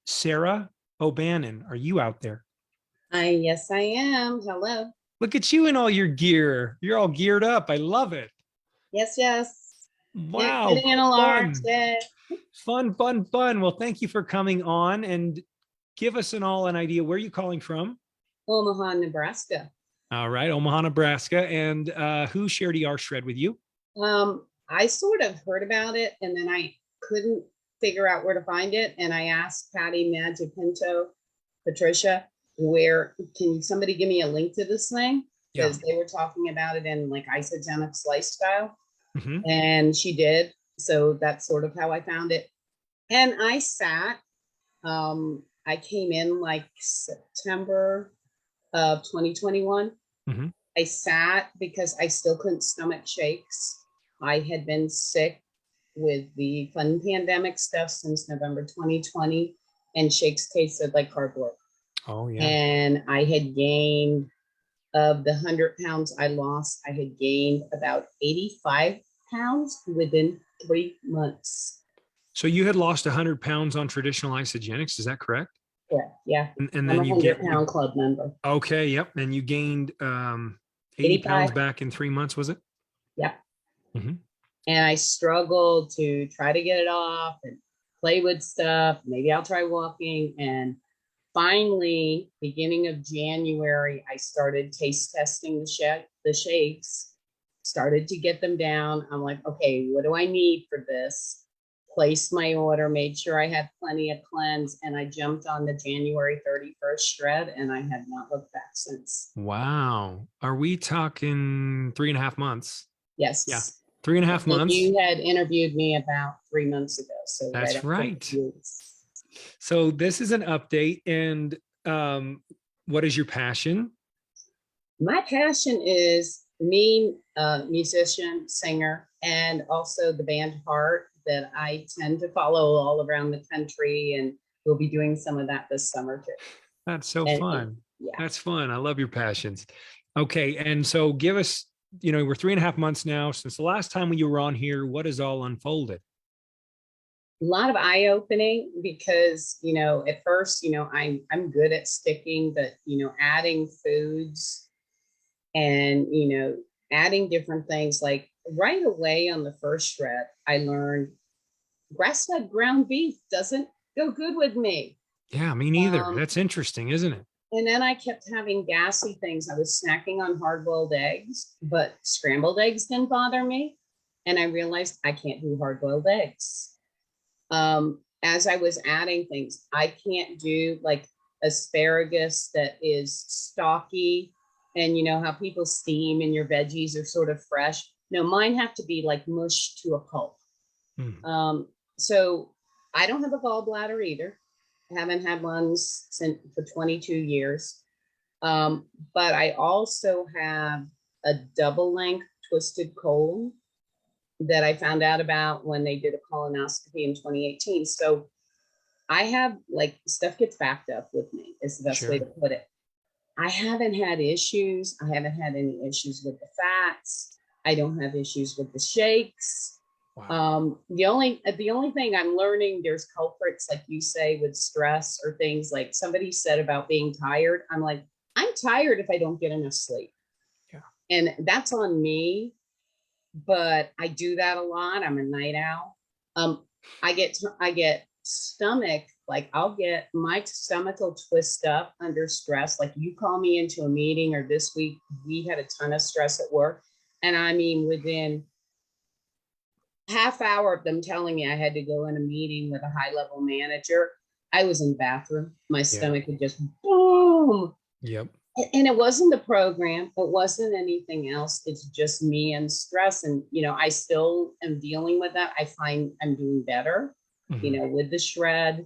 Sarah O'Bannon, are you out there? Yes, I am. Hello. Look at you in all your gear. You're all geared up. I love it. Yes, yes. Wow. Getting an alarm. Fun. Well, thank you for coming on, and give us an idea. Where are you calling from? Omaha, Nebraska. All right. Omaha, Nebraska. And who shared ER Shred with you? I sort of heard about it, and then I couldn't figure out where to find it. And I asked Patty Magipinto, Patricia, can somebody give me a link to this thing? Because they were talking about it in like Isagenix lifestyle. Mm-hmm. And she did. So that's sort of how I found it. And I sat, I came in like September of 2021. Mm-hmm. I sat because I still couldn't stomach shakes. I had been sick with the fun pandemic stuff since November 2020, and shakes tasted like cardboard. Oh, yeah. And I had gained, of the 100 pounds I lost, I had gained about 85 pounds within 3 months. So you had lost 100 pounds on traditional Isagenix. Is that correct? Correct. Yeah. And I'm then a 100-pound club member. Okay. Yep. And you gained 80 pounds back in 3 months, was it? Yeah. Mm-hmm. And I struggled to try to get it off and play with stuff. Maybe I'll try walking. And finally, beginning of January, I started taste testing the shakes, started to get them down. I'm like, okay, what do I need for this? Placed my order, made sure I had plenty of cleanse, and I jumped on the January 31st shred, and I have not looked back since. Wow. Are we talking 3.5 months? Yes. Yeah. 3.5 months. You had interviewed me about 3 months ago. So that's right. Years. So this is an update. And what is your passion? My passion is me, musician, singer, and also the band Heart that I tend to follow all around the country, and we'll be doing some of that this summer too. That's so fun. Yeah. That's fun. I love your passions. Okay. And so give us, we're 3.5 months now since the last time you were on here. What has all unfolded? A lot of eye-opening because, at first, I'm good at sticking, but, adding foods and, adding different things. Like right away on the first shred, I learned grass-fed ground beef doesn't go good with me. Yeah, me neither. That's interesting, isn't it? And then I kept having gassy things. I was snacking on hard-boiled eggs, but scrambled eggs didn't bother me. And I realized I can't do hard-boiled eggs. As I was adding things, I can't do like asparagus that is stocky, and how people steam and your veggies are sort of fresh. No, mine have to be like mushed to a pulp. So I don't have a gallbladder either. I haven't had one for 22 years. But I also have a double length twisted colon that I found out about when they did a colonoscopy in 2018. So I have stuff gets backed up with me is the best way to put it. I haven't had issues. I haven't had any issues with the fats. I don't have issues with the shakes. Wow. The only thing I'm learning, there's culprits, like you say, with stress or things like somebody said about being tired. I'm like, I'm tired if I don't get enough sleep. Yeah. And that's on me, but I do that a lot. I'm a night owl. I get stomach Like I'll get my stomach will twist up under stress. Like you call me into a meeting, or this week we had a ton of stress at work. And I mean, within half hour of them telling me I had to go in a meeting with a high level manager, I was in the bathroom. My stomach would just boom. Yep. And it wasn't the program, it wasn't anything else. It's just me and stress. And, you know, I still am dealing with that. I find I'm doing better, you know, with the shred.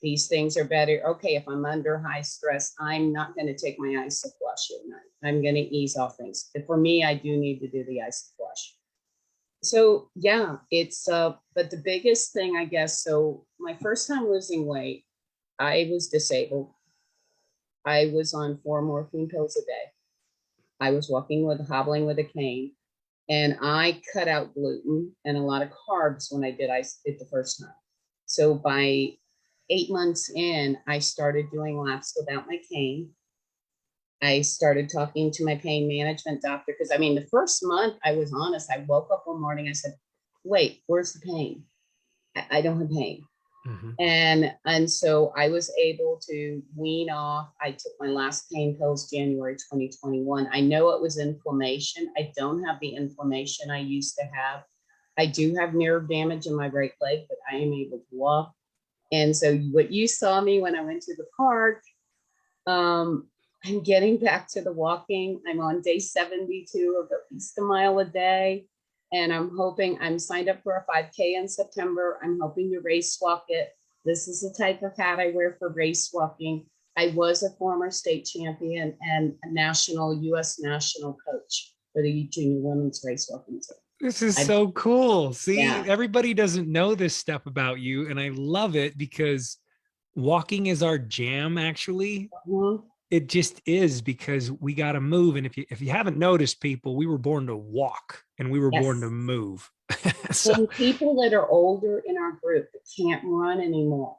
These things are better. Okay, if I'm under high stress, I'm not going to take my Isoflush at night. I'm going to ease off things. For me, I do need to do the Isoflush. So yeah, it's but the biggest thing, I guess, so my first time losing weight, I was disabled. I was on 4 morphine pills a day. I was hobbling with a cane, and I cut out gluten and a lot of carbs when I did it the first time. So by 8 months in, I started doing laps without my cane. I started talking to my pain management doctor, because I mean, the first month, I was honest. I woke up one morning, I said, wait, where's the pain? I don't have pain. And so I was able to wean off. I took my last pain pills January 2021. I know it was inflammation. I don't have the inflammation I used to have. I do have nerve damage in my right leg, but I am able to walk. And so what you saw me when I went to the park, I'm getting back to the walking. I'm on day 72 of at least a mile a day. And I'm signed up for a 5K in September. I'm hoping to race walk it. This is the type of hat I wear for race walking. I was a former state champion and a US national coach for the junior women's race walking team. This is so cool. See, Yeah. everybody doesn't know this stuff about you. And I love it because walking is our jam, actually. It just is, because we got to move. And if you haven't noticed, people, we were born to walk and we were born to move. So, and people that are older in our group that can't run anymore,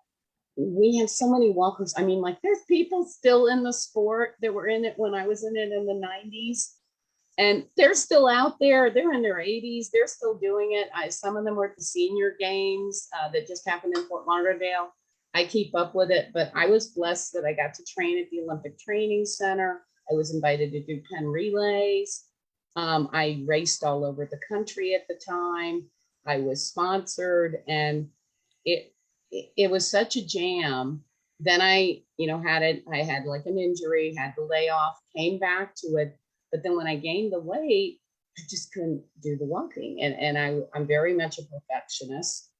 we have so many walkers. I mean, like there's people still in the sport that were in it when I was in it in the 90s. And they're still out there. They're in their 80s. They're still doing it. Some of them were at the senior games that just happened in Fort Lauderdale. I keep up with it, but I was blessed that I got to train at the Olympic Training Center. I was invited to do 10 relays. I raced all over the country at the time. I was sponsored, and it was such a jam. Then I had like an injury, had to lay off, came back to it. But then when I gained the weight, I just couldn't do the walking. And I'm very much a perfectionist.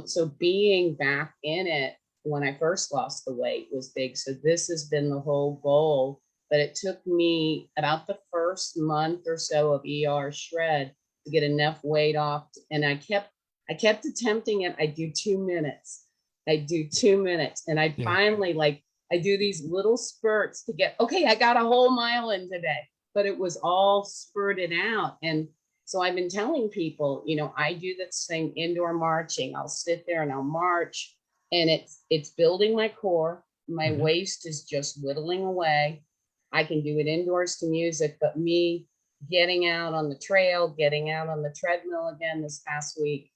So being back in it when I first lost the weight was big. So this has been the whole goal. But it took me about the first month or so of ER shred to get enough weight off. And I kept attempting it. I do 2 minutes. And I finally, like, I do these little spurts to get, okay, I got a whole mile in today. But it was all spurted out. And so I've been telling people, you know, I do this thing, indoor marching. I'll sit there and I'll march, and it's building my core. My waist is just whittling away. I can do it indoors to music, but me getting out on the trail, getting out on the treadmill again this past week,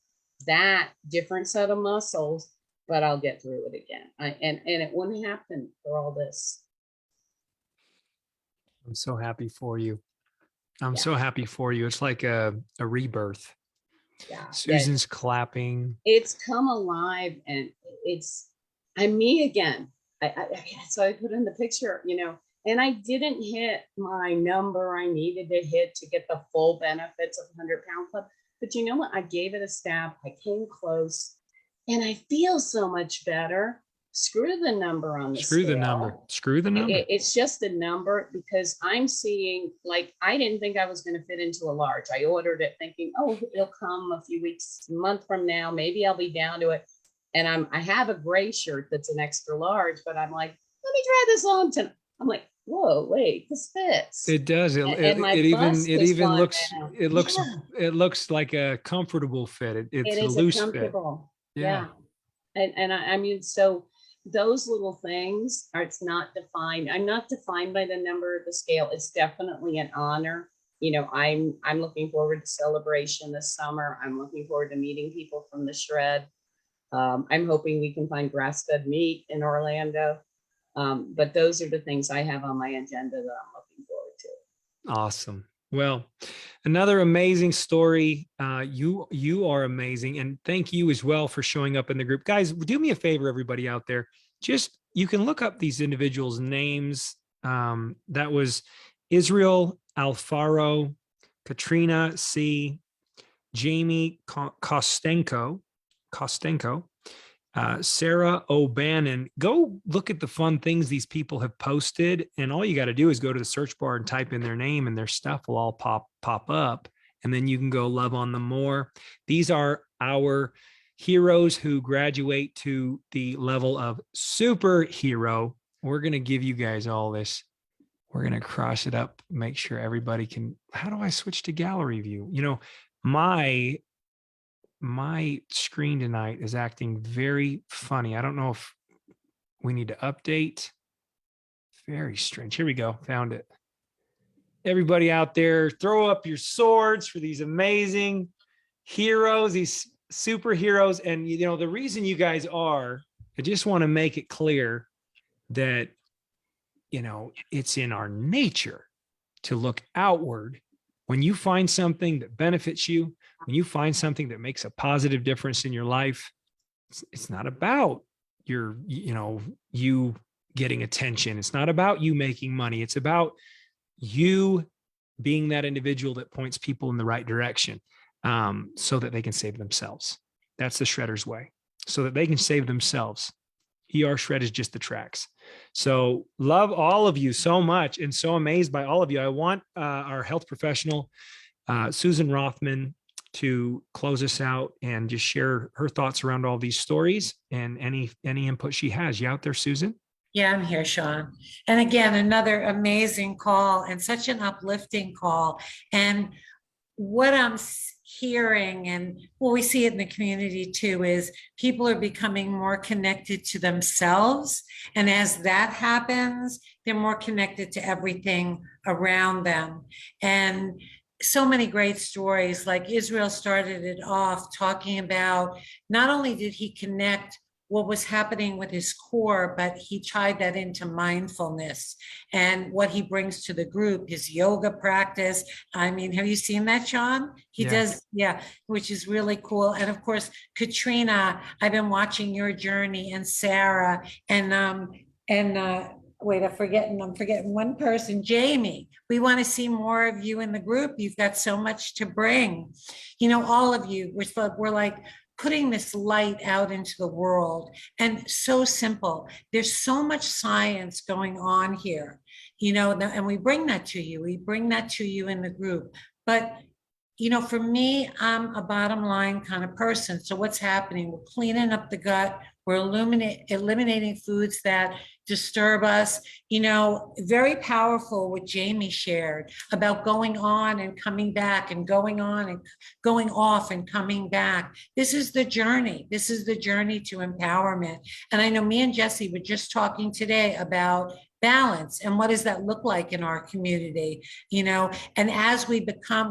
that different set of muscles, but I'll get through it again. And it wouldn't happen for all this. I'm so happy for you. I'm so happy for you. It's like a rebirth. Yeah. Susan's clapping. It's come alive, and I'm me again. So I put in the picture, you know, and I didn't hit my number I needed to hit to get the full benefits of 100-pound club. But you know what? I gave it a stab. I came close, and I feel so much better. Screw the number on the Screw the scale. number. Screw the number. It's just a number, because I'm seeing, like, I didn't think I was going to fit into a large. I ordered it thinking, oh, it'll come a few weeks, a month from now. Maybe I'll be down to it. And I have a gray shirt that's an extra large, but I'm like, let me try this on tonight. I'm like, whoa, wait, this fits. It does. It looks like a comfortable fit. It's a loose fit. Yeah. And I mean, so those little things it's not defined. I'm not defined by the number of the scale. It's definitely an honor. You know, I'm looking forward to celebration this summer. I'm looking forward to meeting people from the shred. I'm hoping we can find grass-fed meat in Orlando. But those are the things I have on my agenda that I'm looking forward to. Awesome. Well, another amazing story. You are amazing, and thank you as well for showing up in the group, guys. Do me a favor, everybody out there. Just you can look up these individuals' names. That was Israel Alfaro, Katrina C, Jamie Kostenko, Sarah O'Bannon. Go look at the fun things these people have posted, and all you got to do is go to the search bar and type in their name, and their stuff will all pop up, and then you can go love on them more. These are our heroes who graduate to the level of superhero. We're going to give you guys all this. We're going to cross it up, make sure everybody can. How do I switch to gallery view? You know, my screen tonight is acting very funny. I don't know if we need to update. Very strange. Here we go. Found it. Everybody out there, throw up your swords for these amazing heroes, these superheroes. And, you know, the reason you guys are, I just want to make it clear that, you know, it's in our nature to look outward. When you find something that benefits you, when you find something that makes a positive difference in your life, it's not about you getting attention. It's not about you making money. It's about you being that individual that points people in the right direction, so that they can save themselves. That's the shredder's way, so that they can save themselves. Shred is just the tracks. So love all of you so much, and so amazed by all of you. I want our health professional, Susan Rothman, to close us out and just share her thoughts around all these stories and any input she has. You out there, Susan? Yeah, I'm here, Sean. And again, another amazing call and such an uplifting call. And what I'm hearing, and what we see it in the community too, is people are becoming more connected to themselves. And as that happens, they're more connected to everything around them. And so many great stories, like Israel started it off talking about, not only did he connect what was happening with his core, but he tied that into mindfulness and what he brings to the group, his yoga practice. I mean, have you seen that, Sean? He does, yeah, which is really cool. And of course, Katrina, I've been watching your journey, and Sarah, and wait, I'm forgetting one person, Jamie. We want to see more of you in the group. You've got so much to bring. You know, all of you, we're like putting this light out into the world, and so simple. There's so much science going on here, you know, and we bring that to you. We bring that to you in the group. But you know, for me, I'm a bottom line kind of person. So what's happening? We're cleaning up the gut. We're eliminating foods that disturb us. You know, very powerful what Jamie shared about going on and coming back, and going on and going off and coming back. This is the journey. This is the journey to empowerment. And I know me and Jesse were just talking today about balance, and what does that look like in our community, you know? And as we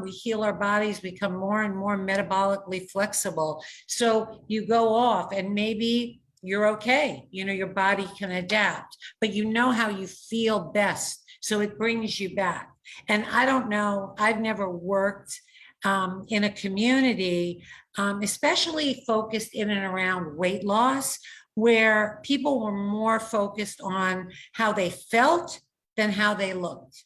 heal our bodies, become more and more metabolically flexible. So you go off and maybe you're okay, you know, your body can adapt, but you know how you feel best. So it brings you back. And I don't know, I've never worked in a community, especially focused in and around weight loss, where people were more focused on how they felt than how they looked.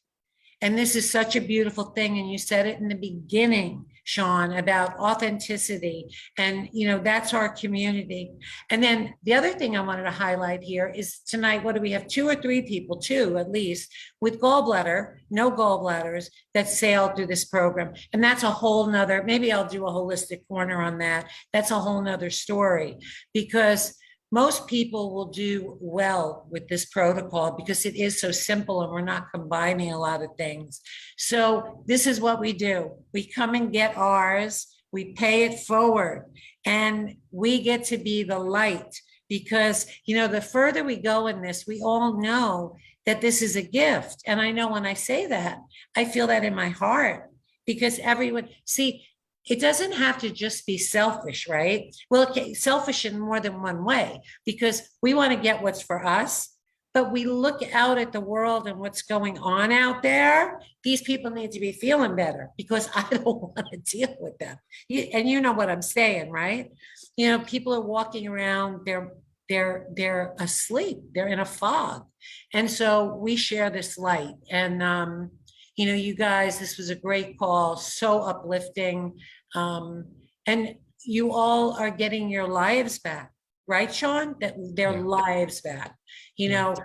And this is such a beautiful thing. And you said it in the beginning, Sean, about authenticity. And, you know, that's our community. And then the other thing I wanted to highlight here is tonight, what do we have? 2 or 3 people, 2 at least, with no gallbladders, that sailed through this program. And that's a whole nother, maybe I'll do a holistic corner on that. That's a whole nother story, because most people will do well with this protocol because it is so simple and we're not combining a lot of things. So this is what we do. We come and get ours, we pay it forward, and we get to be the light, because, you know, the further we go in this, we all know that this is a gift. And I know when I say that, I feel that in my heart, because everyone, see, it doesn't have to just be selfish, right? Well, okay, selfish in more than one way, because we want to get what's for us, but we look out at the world and what's going on out there. These people need to be feeling better because I don't want to deal with them. And you know what I'm saying, right? You know, people are walking around, they're asleep, they're in a fog. And so we share this light. And you know, you guys, this was a great call, so uplifting. And you all are getting your lives back, right, Sean? That their Yeah. lives back. You Yeah. know,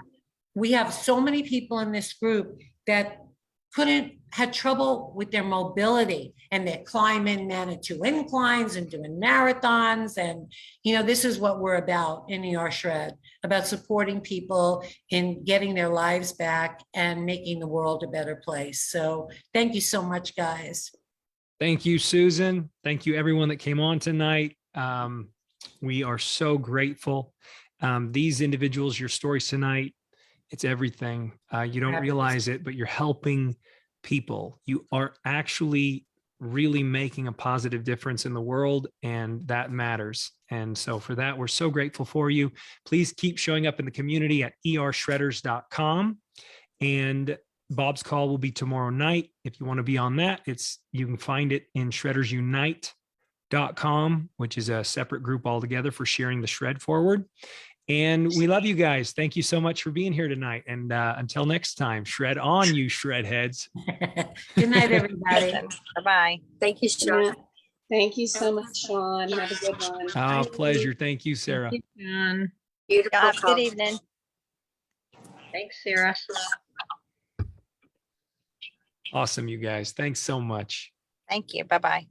we have so many people in this group that had trouble with their mobility, and they're climbing Manitou inclines and doing marathons. And, you know, this is what we're about in ER Shred, about supporting people in getting their lives back and making the world a better place. So thank you so much, guys. Thank you, Susan. Thank you, everyone that came on tonight. We are so grateful. These individuals, your stories tonight, it's everything. You don't realize it, but you're helping people. You are actually really making a positive difference in the world, and that matters. And so for that, we're so grateful for you. Please keep showing up in the community at ershredders.com. And Bob's call will be tomorrow night. If you want to be on that, you can find it in shreddersunite.com, which is a separate group altogether for sharing the shred forward. And we love you guys. Thank you so much for being here tonight. And until next time, shred on, you shred heads. Good night, everybody. Bye-bye. Thank you, Sean. Yeah. Thank you so much, Sean. Have a good one. Oh, pleasure. Thank you, Sarah. Beautiful Y'all have a call. good evening. Thanks, Sarah. Awesome, you guys. Thanks so much. Thank you. Bye-bye.